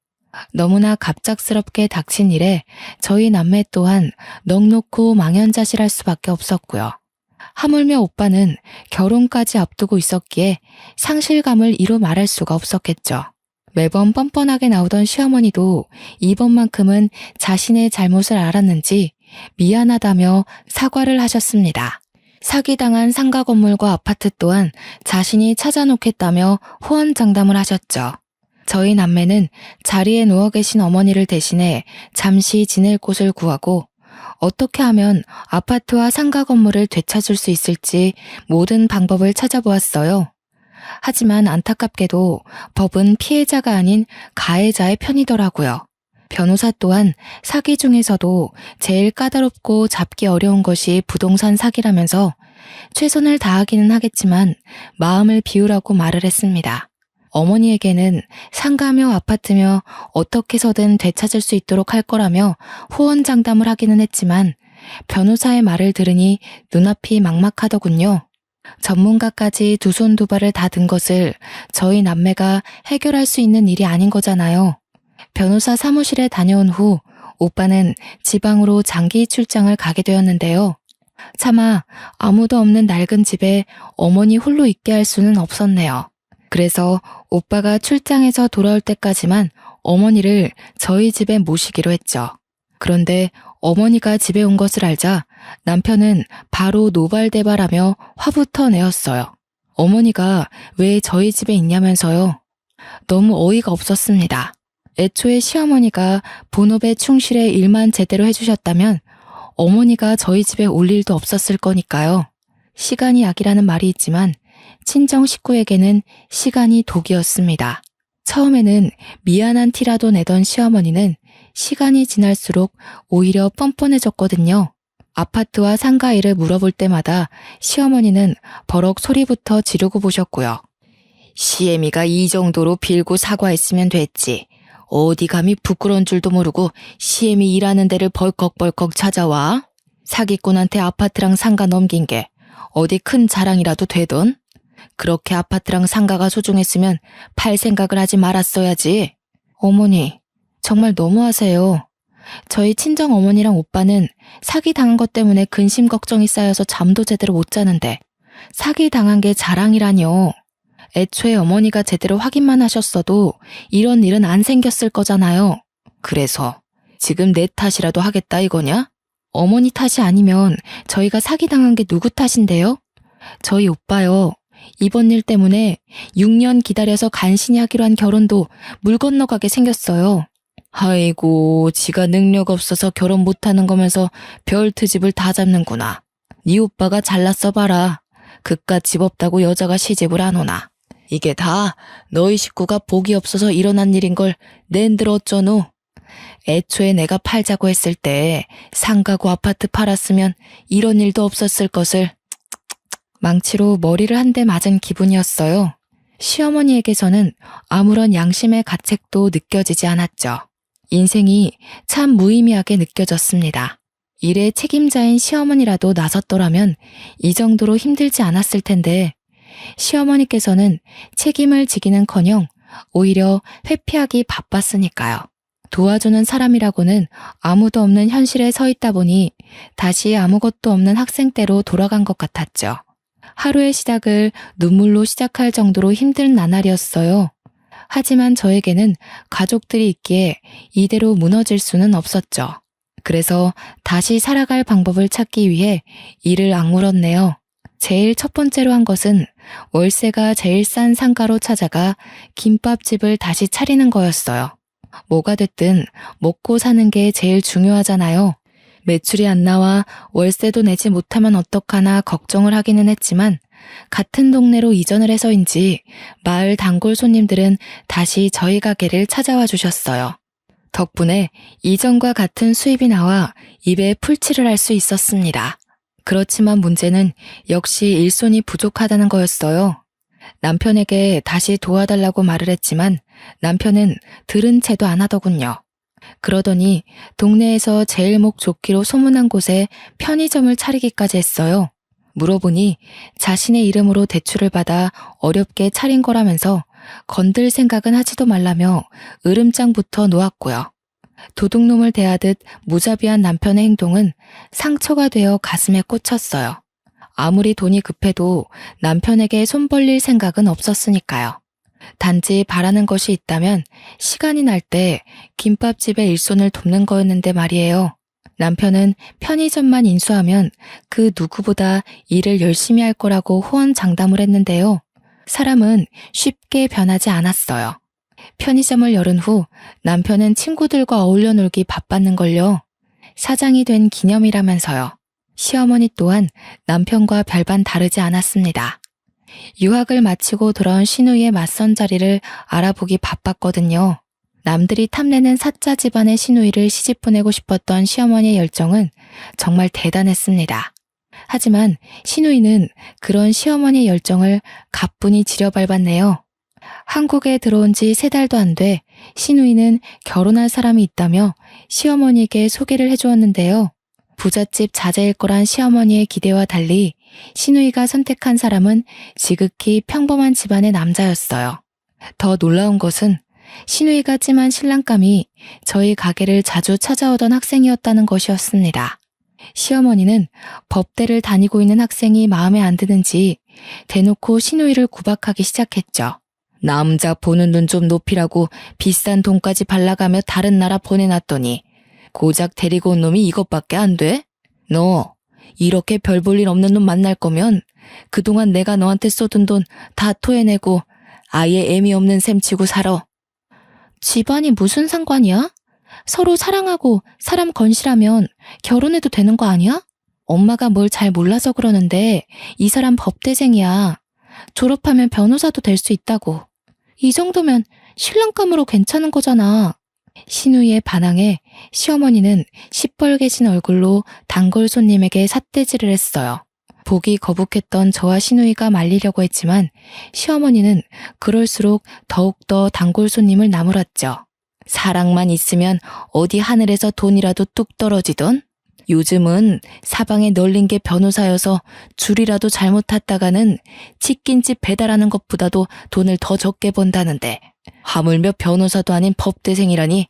너무나 갑작스럽게 닥친 일에 저희 남매 또한 넋놓고 망연자실할 수밖에 없었고요. 하물며 오빠는 결혼까지 앞두고 있었기에 상실감을 이루 말할 수가 없었겠죠. 매번 뻔뻔하게 나오던 시어머니도 이번만큼은 자신의 잘못을 알았는지 미안하다며 사과를 하셨습니다. 사기당한 상가 건물과 아파트 또한 자신이 찾아놓겠다며 호언장담을 하셨죠. 저희 남매는 자리에 누워 계신 어머니를 대신해 잠시 지낼 곳을 구하고 어떻게 하면 아파트와 상가 건물을 되찾을 수 있을지 모든 방법을 찾아보았어요. 하지만 안타깝게도 법은 피해자가 아닌 가해자의 편이더라고요. 변호사 또한 사기 중에서도 제일 까다롭고 잡기 어려운 것이 부동산 사기라면서 최선을 다하기는 하겠지만 마음을 비우라고 말을 했습니다. 어머니에게는 상가며 아파트며 어떻게 해서든 되찾을 수 있도록 할 거라며 호언장담을 하기는 했지만 변호사의 말을 들으니 눈앞이 막막하더군요. 전문가까지 두 손 두 발을 다 든 것을 저희 남매가 해결할 수 있는 일이 아닌 거잖아요. 변호사 사무실에 다녀온 후 오빠는 지방으로 장기 출장을 가게 되었는데요. 차마 아무도 없는 낡은 집에 어머니 홀로 있게 할 수는 없었네요. 그래서 오빠가 출장에서 돌아올 때까지만 어머니를 저희 집에 모시기로 했죠. 그런데 어머니가 집에 온 것을 알자 남편은 바로 노발대발하며 화부터 내었어요. 어머니가 왜 저희 집에 있냐면서요. 너무 어이가 없었습니다. 애초에 시어머니가 본업에 충실해 일만 제대로 해주셨다면 어머니가 저희 집에 올 일도 없었을 거니까요. 시간이 약이라는 말이 있지만 친정 식구에게는 시간이 독이었습니다. 처음에는 미안한 티라도 내던 시어머니는 시간이 지날수록 오히려 뻔뻔해졌거든요. 아파트와 상가 일을 물어볼 때마다 시어머니는 버럭 소리부터 지르고 보셨고요. 시애미가 이 정도로 빌고 사과했으면 됐지. 어디 감히 부끄러운 줄도 모르고 시애미 일하는 데를 벌컥벌컥 찾아와? 사기꾼한테 아파트랑 상가 넘긴 게 어디 큰 자랑이라도 되던? 그렇게 아파트랑 상가가 소중했으면 팔 생각을 하지 말았어야지. 어머니, 정말 너무하세요. 저희 친정 어머니랑 오빠는 사기 당한 것 때문에 근심 걱정이 쌓여서 잠도 제대로 못 자는데 사기 당한 게 자랑이라뇨. 애초에 어머니가 제대로 확인만 하셨어도 이런 일은 안 생겼을 거잖아요. 그래서 지금 내 탓이라도 하겠다 이거냐? 어머니 탓이 아니면 저희가 사기당한 게 누구 탓인데요? 저희 오빠요. 이번 일 때문에 6년 기다려서 간신히 하기로 한 결혼도 물 건너가게 생겼어요. 아이고, 지가 능력 없어서 결혼 못하는 거면서 별 트집을 다 잡는구나. 네 오빠가 잘났어 봐라. 그깟 집 없다고 여자가 시집을 안 오나. 이게 다 너희 식구가 복이 없어서 일어난 일인 걸 낸들 어쩌노. 애초에 내가 팔자고 했을 때 상가고 아파트 팔았으면 이런 일도 없었을 것을. 망치로 머리를 한 대 맞은 기분이었어요. 시어머니에게서는 아무런 양심의 가책도 느껴지지 않았죠. 인생이 참 무의미하게 느껴졌습니다. 일의 책임자인 시어머니라도 나섰더라면 이 정도로 힘들지 않았을 텐데 시어머니께서는 책임을 지기는커녕 오히려 회피하기 바빴으니까요. 도와주는 사람이라고는 아무도 없는 현실에 서 있다 보니 다시 아무것도 없는 학생 때로 돌아간 것 같았죠. 하루의 시작을 눈물로 시작할 정도로 힘든 나날이었어요. 하지만 저에게는 가족들이 있기에 이대로 무너질 수는 없었죠. 그래서 다시 살아갈 방법을 찾기 위해 일을 악물었네요. 제일 첫 번째로 한 것은 월세가 제일 싼 상가로 찾아가 김밥집을 다시 차리는 거였어요. 뭐가 됐든 먹고 사는 게 제일 중요하잖아요. 매출이 안 나와 월세도 내지 못하면 어떡하나 걱정을 하기는 했지만 같은 동네로 이전을 해서인지 마을 단골 손님들은 다시 저희 가게를 찾아와 주셨어요. 덕분에 이전과 같은 수입이 나와 입에 풀칠을 할 수 있었습니다. 그렇지만 문제는 역시 일손이 부족하다는 거였어요. 남편에게 다시 도와달라고 말을 했지만 남편은 들은 채도 안 하더군요. 그러더니 동네에서 제일 목 좋기로 소문난 곳에 편의점을 차리기까지 했어요. 물어보니 자신의 이름으로 대출을 받아 어렵게 차린 거라면서 건들 생각은 하지도 말라며 으름장부터 놓았고요. 도둑놈을 대하듯 무자비한 남편의 행동은 상처가 되어 가슴에 꽂혔어요. 아무리 돈이 급해도 남편에게 손 벌릴 생각은 없었으니까요. 단지 바라는 것이 있다면 시간이 날 때 김밥집의 일손을 돕는 거였는데 말이에요. 남편은 편의점만 인수하면 그 누구보다 일을 열심히 할 거라고 호언장담을 했는데요. 사람은 쉽게 변하지 않았어요. 편의점을 열은 후 남편은 친구들과 어울려 놀기 바빴는걸요. 사장이 된 기념이라면서요. 시어머니 또한 남편과 별반 다르지 않았습니다. 유학을 마치고 돌아온 시누이의 맞선 자리를 알아보기 바빴거든요. 남들이 탐내는 사짜 집안의 시누이를 시집 보내고 싶었던 시어머니의 열정은 정말 대단했습니다. 하지만 시누이는 그런 시어머니의 열정을 가뿐히 지려밟았네요. 한국에 들어온 지 3달도 안 돼 시누이는 결혼할 사람이 있다며 시어머니에게 소개를 해주었는데요. 부잣집 자제일 거란 시어머니의 기대와 달리 시누이가 선택한 사람은 지극히 평범한 집안의 남자였어요. 더 놀라운 것은 시누이가 찜한 신랑감이 저희 가게를 자주 찾아오던 학생이었다는 것이었습니다. 시어머니는 법대를 다니고 있는 학생이 마음에 안 드는지 대놓고 시누이를 구박하기 시작했죠. 남자 보는 눈 좀 높이라고 비싼 돈까지 발라가며 다른 나라 보내놨더니 고작 데리고 온 놈이 이것밖에 안 돼? 너 이렇게 별 볼 일 없는 놈 만날 거면 그동안 내가 너한테 쏟은 돈 다 토해내고 아예 애미 없는 셈 치고 살아. 집안이 무슨 상관이야? 서로 사랑하고 사람 건실하면 결혼해도 되는 거 아니야? 엄마가 뭘 잘 몰라서 그러는데 이 사람 법대생이야. 졸업하면 변호사도 될 수 있다고. 이 정도면 신랑감으로 괜찮은 거잖아. 신우이의 반항에 시어머니는 시뻘개진 얼굴로 단골 손님에게 삿대질을 했어요. 보기 거북했던 저와 신우이가 말리려고 했지만 시어머니는 그럴수록 더욱더 단골 손님을 나무랐죠. 사랑만 있으면 어디 하늘에서 돈이라도 뚝 떨어지던? 요즘은 사방에 널린 게 변호사여서 줄이라도 잘못 탔다가는 치킨집 배달하는 것보다도 돈을 더 적게 번다는데 하물며 변호사도 아닌 법대생이라니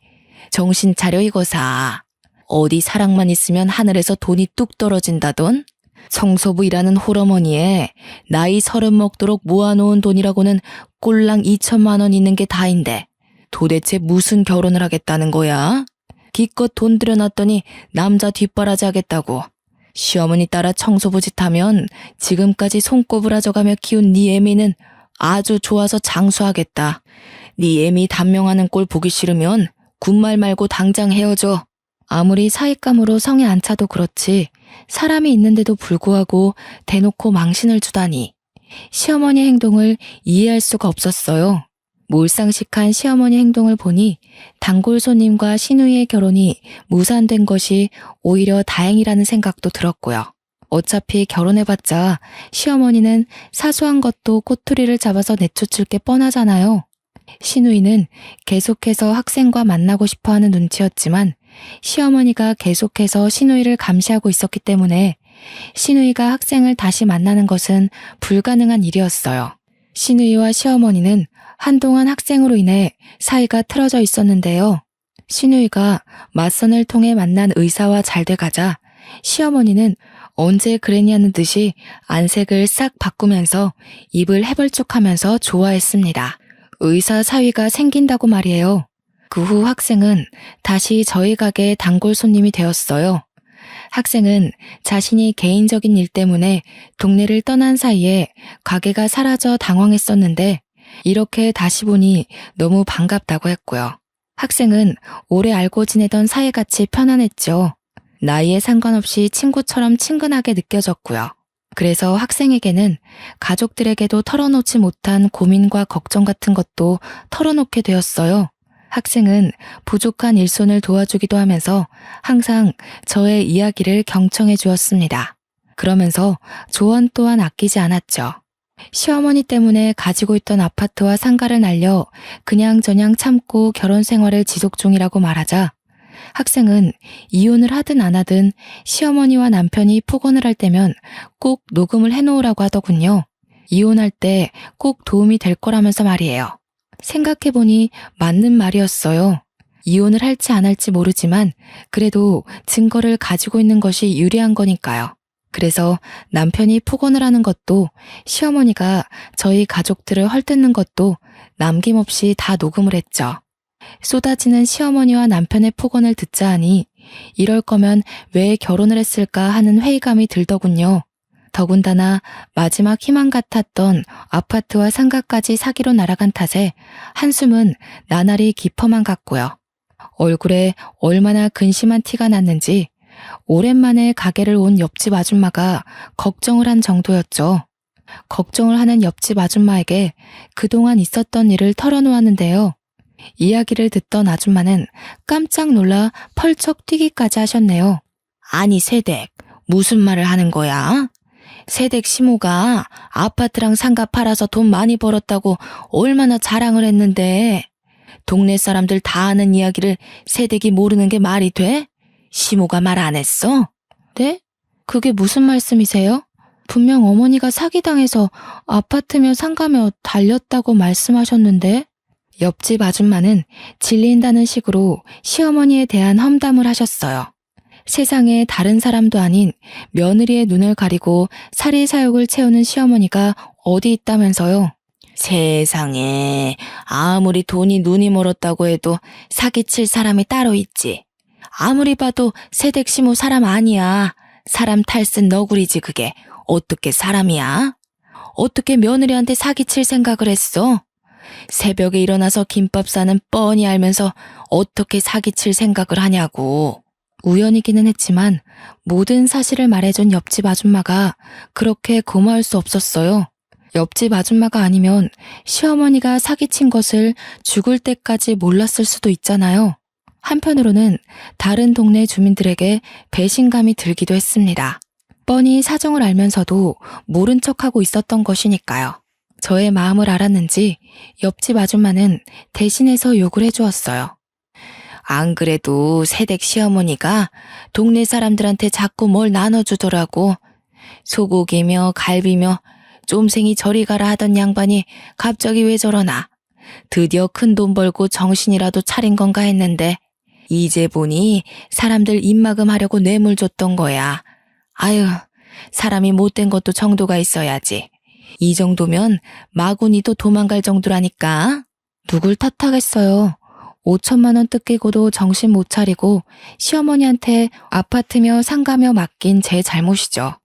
정신 차려 이거사. 어디 사랑만 있으면 하늘에서 돈이 뚝 떨어진다던? 청소부 일하는 홀어머니에 나이 30 먹도록 모아놓은 돈이라고는 꼴랑 2천만 원 있는 게 다인데 도대체 무슨 결혼을 하겠다는 거야? 기껏 돈 들여놨더니 남자 뒷바라지 하겠다고. 시어머니 따라 청소부 짓 하면 지금까지 손꼽으라져가며 키운 네 애미는 아주 좋아서 장수하겠다. 네 애미 단명하는 꼴 보기 싫으면 군말 말고 당장 헤어져. 아무리 사윗감으로 성에 안 차도 그렇지 사람이 있는데도 불구하고 대놓고 망신을 주다니. 시어머니 행동을 이해할 수가 없었어요. 몰상식한 시어머니 행동을 보니 단골 손님과 시누이의 결혼이 무산된 것이 오히려 다행이라는 생각도 들었고요. 어차피 결혼해봤자 시어머니는 사소한 것도 꼬투리를 잡아서 내쫓을 게 뻔하잖아요. 시누이는 계속해서 학생과 만나고 싶어하는 눈치였지만 시어머니가 계속해서 시누이를 감시하고 있었기 때문에 시누이가 학생을 다시 만나는 것은 불가능한 일이었어요. 시누이와 시어머니는 한동안 학생으로 인해 사이가 틀어져 있었는데요. 시누이가 맞선을 통해 만난 의사와 잘 돼가자 시어머니는 언제 그랬냐는 듯이 안색을 싹 바꾸면서 입을 해벌쭉하면서 좋아했습니다. 의사 사위가 생긴다고 말이에요. 그 후 학생은 다시 저희 가게 단골 손님이 되었어요. 학생은 자신이 개인적인 일 때문에 동네를 떠난 사이에 가게가 사라져 당황했었는데 이렇게 다시 보니 너무 반갑다고 했고요. 학생은 오래 알고 지내던 사이같이 편안했죠. 나이에 상관없이 친구처럼 친근하게 느껴졌고요. 그래서 학생에게는 가족들에게도 털어놓지 못한 고민과 걱정 같은 것도 털어놓게 되었어요. 학생은 부족한 일손을 도와주기도 하면서 항상 저의 이야기를 경청해 주었습니다. 그러면서 조언 또한 아끼지 않았죠. 시어머니 때문에 가지고 있던 아파트와 상가를 날려 그냥저냥 참고 결혼 생활을 지속 중이라고 말하자 학생은 이혼을 하든 안 하든 시어머니와 남편이 폭언을 할 때면 꼭 녹음을 해놓으라고 하더군요. 이혼할 때 꼭 도움이 될 거라면서 말이에요. 생각해보니 맞는 말이었어요. 이혼을 할지 안 할지 모르지만 그래도 증거를 가지고 있는 것이 유리한 거니까요. 그래서 남편이 폭언을 하는 것도 시어머니가 저희 가족들을 헐뜯는 것도 남김없이 다 녹음을 했죠. 쏟아지는 시어머니와 남편의 폭언을 듣자 하니 이럴 거면 왜 결혼을 했을까 하는 회의감이 들더군요. 더군다나 마지막 희망 같았던 아파트와 상가까지 사기로 날아간 탓에 한숨은 나날이 깊어만 갔고요. 얼굴에 얼마나 근심한 티가 났는지 오랜만에 가게를 온 옆집 아줌마가 걱정을 한 정도였죠. 걱정을 하는 옆집 아줌마에게 그동안 있었던 일을 털어놓았는데요. 이야기를 듣던 아줌마는 깜짝 놀라 펄쩍 뛰기까지 하셨네요. 아니 새댁, 무슨 말을 하는 거야? 새댁 시모가 아파트랑 상가 팔아서 돈 많이 벌었다고 얼마나 자랑을 했는데 동네 사람들 다 아는 이야기를 새댁이 모르는 게 말이 돼? 시모가 말 안 했어? 네? 그게 무슨 말씀이세요? 분명 어머니가 사기당해서 아파트며 상가며 달렸다고 말씀하셨는데? 옆집 아줌마는 질린다는 식으로 시어머니에 대한 험담을 하셨어요. 세상에 다른 사람도 아닌 며느리의 눈을 가리고 사리사욕을 채우는 시어머니가 어디 있다면서요. 세상에 아무리 돈이 눈이 멀었다고 해도 사기칠 사람이 따로 있지. 아무리 봐도 새댁 시모 사람 아니야. 사람 탈쓴 너구리지 그게. 어떻게 사람이야? 어떻게 며느리한테 사기칠 생각을 했어? 새벽에 일어나서 김밥 싸는 뻔히 알면서 어떻게 사기칠 생각을 하냐고. 우연이기는 했지만 모든 사실을 말해준 옆집 아줌마가 그렇게 고마울 수 없었어요. 옆집 아줌마가 아니면 시어머니가 사기친 것을 죽을 때까지 몰랐을 수도 있잖아요. 한편으로는 다른 동네 주민들에게 배신감이 들기도 했습니다. 뻔히 사정을 알면서도 모른 척하고 있었던 것이니까요. 저의 마음을 알았는지 옆집 아줌마는 대신해서 욕을 해주었어요. 안 그래도 새댁 시어머니가 동네 사람들한테 자꾸 뭘 나눠주더라고. 소고기며 갈비며 쫌생이 저리 가라 하던 양반이 갑자기 왜 저러나. 드디어 큰 돈 벌고 정신이라도 차린 건가 했는데 이제 보니 사람들 입막음 하려고 뇌물 줬던 거야. 아유, 사람이 못된 것도 정도가 있어야지. 이 정도면 마구니도 도망갈 정도라니까. 누굴 탓하겠어요. 5천만 원 뜯기고도 정신 못 차리고 시어머니한테 아파트며 상가며 맡긴 제 잘못이죠.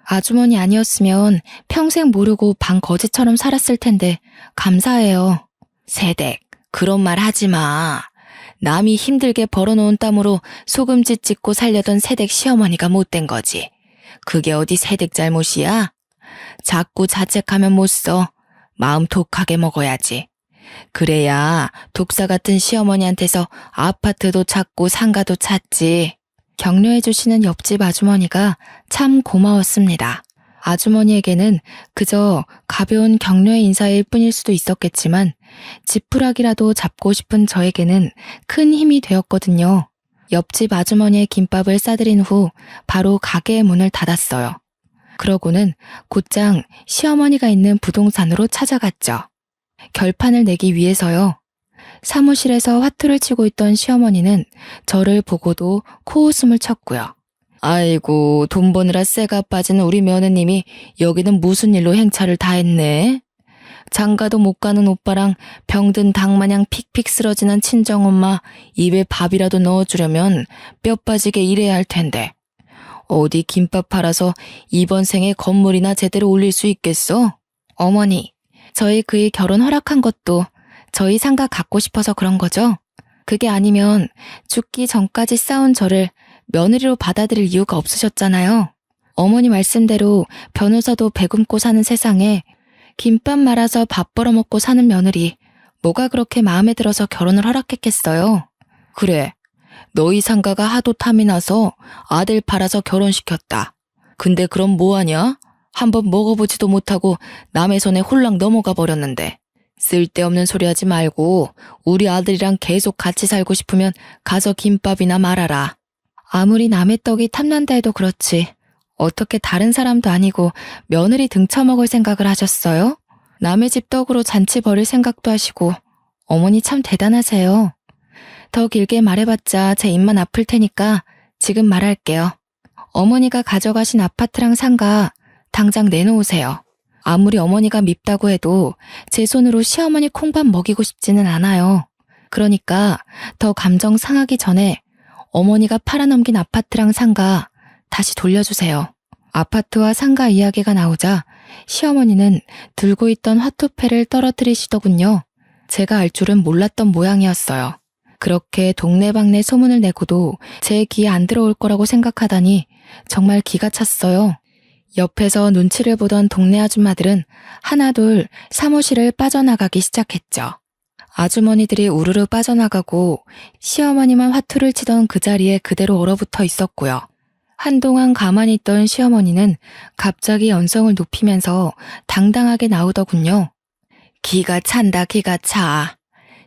아주머니 아니었으면 평생 모르고 방 거지처럼 살았을 텐데 감사해요. 새댁, 그런 말 하지 마. 남이 힘들게 벌어놓은 땀으로 소금짓 짓고 살려던 새댁 시어머니가 못된 거지. 그게 어디 새댁 잘못이야? 자꾸 자책하면 못 써. 마음 독하게 먹어야지. 그래야 독사 같은 시어머니한테서 아파트도 찾고 상가도 찾지. 격려해주시는 옆집 아주머니가 참 고마웠습니다. 아주머니에게는 그저 가벼운 격려의 인사일 뿐일 수도 있었겠지만 지푸라기라도 잡고 싶은 저에게는 큰 힘이 되었거든요. 옆집 아주머니의 김밥을 싸드린 후 바로 가게의 문을 닫았어요. 그러고는 곧장 시어머니가 있는 부동산으로 찾아갔죠. 결판을 내기 위해서요. 사무실에서 화투를 치고 있던 시어머니는 저를 보고도 코웃음을 쳤고요. 아이고, 돈 버느라 쇠가 빠진 우리 며느님이 여기는 무슨 일로 행차를 다 했네. 장가도 못 가는 오빠랑 병든 닭마냥 픽픽 쓰러지는 친정엄마 입에 밥이라도 넣어주려면 뼈 빠지게 일해야 할 텐데. 어디 김밥 팔아서 이번 생에 건물이나 제대로 올릴 수 있겠어? 어머니, 저희 그이 결혼 허락한 것도 저희 상가 갖고 싶어서 그런 거죠? 그게 아니면 죽기 전까지 싸운 저를 며느리로 받아들일 이유가 없으셨잖아요. 어머니 말씀대로 변호사도 배굶고 사는 세상에 김밥 말아서 밥 벌어먹고 사는 며느리 뭐가 그렇게 마음에 들어서 결혼을 허락했겠어요? 그래, 너희 상가가 하도 탐이 나서 아들 팔아서 결혼시켰다. 근데 그럼 뭐하냐? 한번 먹어보지도 못하고 남의 손에 홀랑 넘어가 버렸는데. 쓸데없는 소리 하지 말고 우리 아들이랑 계속 같이 살고 싶으면 가서 김밥이나 말아라. 아무리 남의 떡이 탐난다 해도 그렇지. 어떻게 다른 사람도 아니고 며느리 등쳐먹을 생각을 하셨어요? 남의 집 떡으로 잔치 벌일 생각도 하시고 어머니 참 대단하세요. 더 길게 말해봤자 제 입만 아플 테니까 지금 말할게요. 어머니가 가져가신 아파트랑 상가 당장 내놓으세요. 아무리 어머니가 밉다고 해도 제 손으로 시어머니 콩밥 먹이고 싶지는 않아요. 그러니까 더 감정 상하기 전에 어머니가 팔아넘긴 아파트랑 상가 다시 돌려주세요. 아파트와 상가 이야기가 나오자 시어머니는 들고 있던 화투패를 떨어뜨리시더군요. 제가 알 줄은 몰랐던 모양이었어요. 그렇게 동네방네 소문을 내고도 제 귀에 안 들어올 거라고 생각하다니 정말 기가 찼어요. 옆에서 눈치를 보던 동네 아줌마들은 하나둘 사무실을 빠져나가기 시작했죠. 아주머니들이 우르르 빠져나가고 시어머니만 화투를 치던 그 자리에 그대로 얼어붙어 있었고요. 한동안 가만히 있던 시어머니는 갑자기 연성을 높이면서 당당하게 나오더군요. 기가 찬다, 기가 차.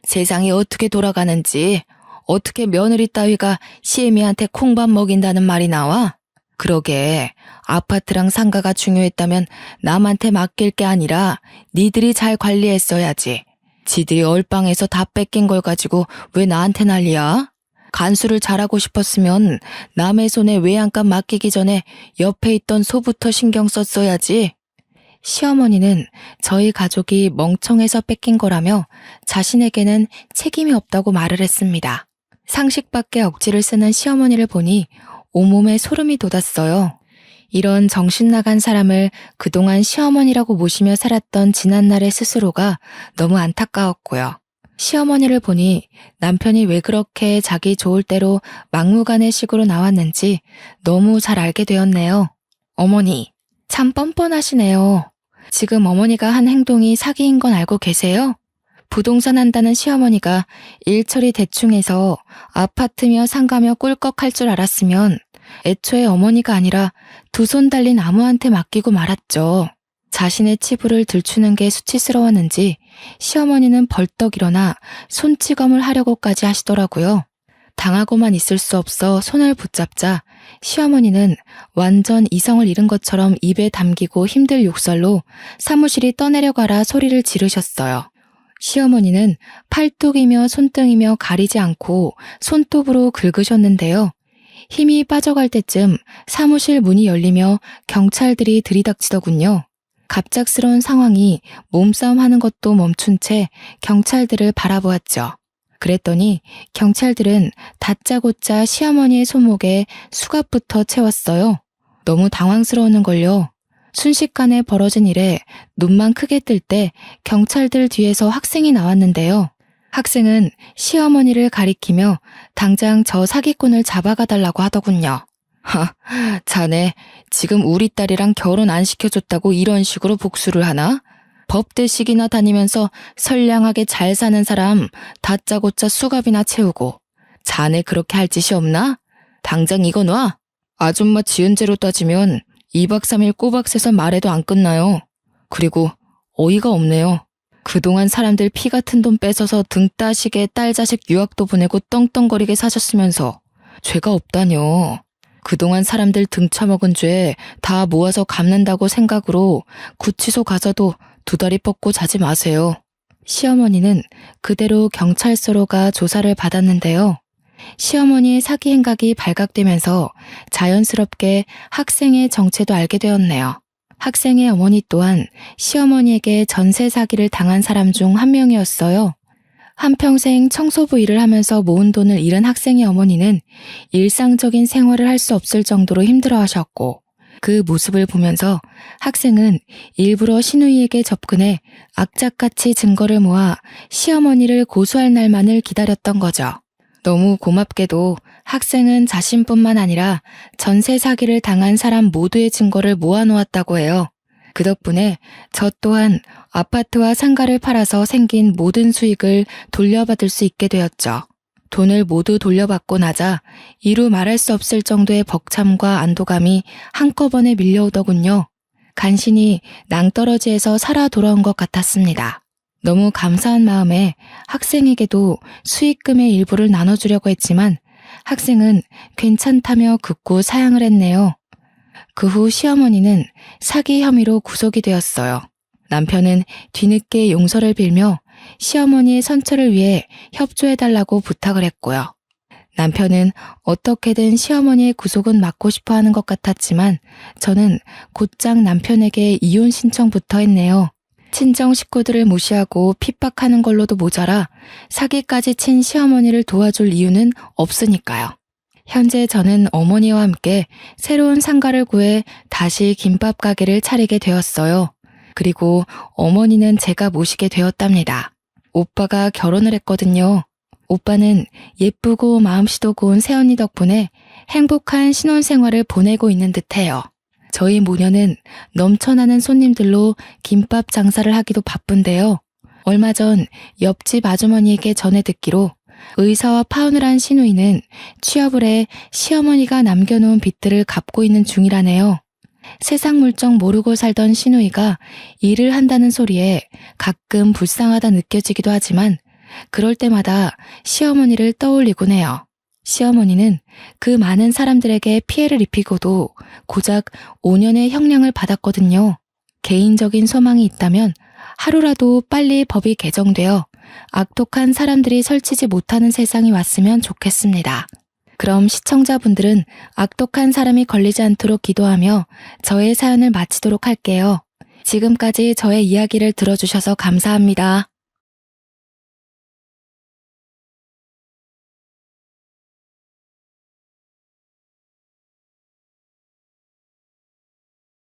세상이 어떻게 돌아가는지, 어떻게 며느리 따위가 시애미한테 콩밥 먹인다는 말이 나와? 그러게, 아파트랑 상가가 중요했다면 남한테 맡길 게 아니라 니들이 잘 관리했어야지. 지들이 얼빵해서 다 뺏긴 걸 가지고 왜 나한테 난리야? 간수를 잘하고 싶었으면 남의 손에 외양간 맡기기 전에 옆에 있던 소부터 신경 썼어야지. 시어머니는 저희 가족이 멍청해서 뺏긴 거라며 자신에게는 책임이 없다고 말을 했습니다. 상식밖에 억지를 쓰는 시어머니를 보니 온몸에 소름이 돋았어요. 이런 정신 나간 사람을 그동안 시어머니라고 모시며 살았던 지난날의 스스로가 너무 안타까웠고요. 시어머니를 보니 남편이 왜 그렇게 자기 좋을 대로 막무가내식으로 나왔는지 너무 잘 알게 되었네요. 어머니, 참 뻔뻔하시네요. 지금 어머니가 한 행동이 사기인 건 알고 계세요? 부동산 한다는 시어머니가 일처리 대충 해서 아파트며 상가며 꿀꺽할 줄 알았으면 애초에 어머니가 아니라 두 손 달린 아무한테 맡기고 말았죠. 자신의 치부를 들추는 게 수치스러웠는지 시어머니는 벌떡 일어나 손찌검을 하려고까지 하시더라고요. 당하고만 있을 수 없어 손을 붙잡자 시어머니는 완전 이성을 잃은 것처럼 입에 담기고 힘들 욕설로 사무실이 떠내려 가라 소리를 지르셨어요. 시어머니는 팔뚝이며 손등이며 가리지 않고 손톱으로 긁으셨는데요. 힘이 빠져갈 때쯤 사무실 문이 열리며 경찰들이 들이닥치더군요. 갑작스러운 상황이 몸싸움 하는 것도 멈춘 채 경찰들을 바라보았죠. 그랬더니 경찰들은 다짜고짜 시어머니의 손목에 수갑부터 채웠어요. 너무 당황스러웠는걸요. 순식간에 벌어진 일에 눈만 크게 뜰 때 경찰들 뒤에서 학생이 나왔는데요. 학생은 시어머니를 가리키며 당장 저 사기꾼을 잡아가달라고 하더군요. 자네 지금 우리 딸이랑 결혼 안 시켜줬다고 이런 식으로 복수를 하나? 법대식이나 다니면서 선량하게 잘 사는 사람 다짜고짜 수갑이나 채우고 자네 그렇게 할 짓이 없나? 당장 이거 놔. 아줌마 지은 죄로 따지면 2박 3일 꼬박 새서 말해도 안 끝나요. 그리고 어이가 없네요. 그동안 사람들 피 같은 돈 뺏어서 등 따시게 딸 자식 유학도 보내고 떵떵거리게 사셨으면서 죄가 없다뇨. 그동안 사람들 등 처먹은 죄 다 모아서 갚는다고 생각으로 구치소 가서도 두 다리 뻗고 자지 마세요. 시어머니는 그대로 경찰서로 가 조사를 받았는데요. 시어머니의 사기 행각이 발각되면서 자연스럽게 학생의 정체도 알게 되었네요. 학생의 어머니 또한 시어머니에게 전세 사기를 당한 사람 중 한 명이었어요. 한평생 청소부 일을 하면서 모은 돈을 잃은 학생의 어머니는 일상적인 생활을 할 수 없을 정도로 힘들어하셨고 그 모습을 보면서 학생은 일부러 시누이에게 접근해 악착같이 증거를 모아 시어머니를 고소할 날만을 기다렸던 거죠. 너무 고맙게도 학생은 자신뿐만 아니라 전세 사기를 당한 사람 모두의 증거를 모아놓았다고 해요. 그 덕분에 저 또한 아파트와 상가를 팔아서 생긴 모든 수익을 돌려받을 수 있게 되었죠. 돈을 모두 돌려받고 나자 이루 말할 수 없을 정도의 벅참과 안도감이 한꺼번에 밀려오더군요. 간신히 낭떠러지에서 살아 돌아온 것 같았습니다. 너무 감사한 마음에 학생에게도 수익금의 일부를 나눠주려고 했지만 학생은 괜찮다며 극구 사양을 했네요. 그 후 시어머니는 사기 혐의로 구속이 되었어요. 남편은 뒤늦게 용서를 빌며 시어머니의 선처를 위해 협조해달라고 부탁을 했고요. 남편은 어떻게든 시어머니의 구속은 막고 싶어 하는 것 같았지만 저는 곧장 남편에게 이혼 신청부터 했네요. 친정 식구들을 무시하고 핍박하는 걸로도 모자라 사기까지 친 시어머니를 도와줄 이유는 없으니까요. 현재 저는 어머니와 함께 새로운 상가를 구해 다시 김밥 가게를 차리게 되었어요. 그리고 어머니는 제가 모시게 되었답니다. 오빠가 결혼을 했거든요. 오빠는 예쁘고 마음씨도 고운 새언니 덕분에 행복한 신혼생활을 보내고 있는 듯해요. 저희 모녀는 넘쳐나는 손님들로 김밥 장사를 하기도 바쁜데요. 얼마 전 옆집 아주머니에게 전해 듣기로 의사와 파혼을 한 시누이는 취업을 해 시어머니가 남겨놓은 빚들을 갚고 있는 중이라네요. 세상 물정 모르고 살던 시누이가 일을 한다는 소리에 가끔 불쌍하다 느껴지기도 하지만 그럴 때마다 시어머니를 떠올리곤 해요. 시어머니는 그 많은 사람들에게 피해를 입히고도 고작 5년의 형량을 받았거든요. 개인적인 소망이 있다면 하루라도 빨리 법이 개정되어 악독한 사람들이 설치지 못하는 세상이 왔으면 좋겠습니다. 그럼 시청자분들은 악독한 사람이 걸리지 않도록 기도하며 저의 사연을 마치도록 할게요. 지금까지 저의 이야기를 들어주셔서 감사합니다.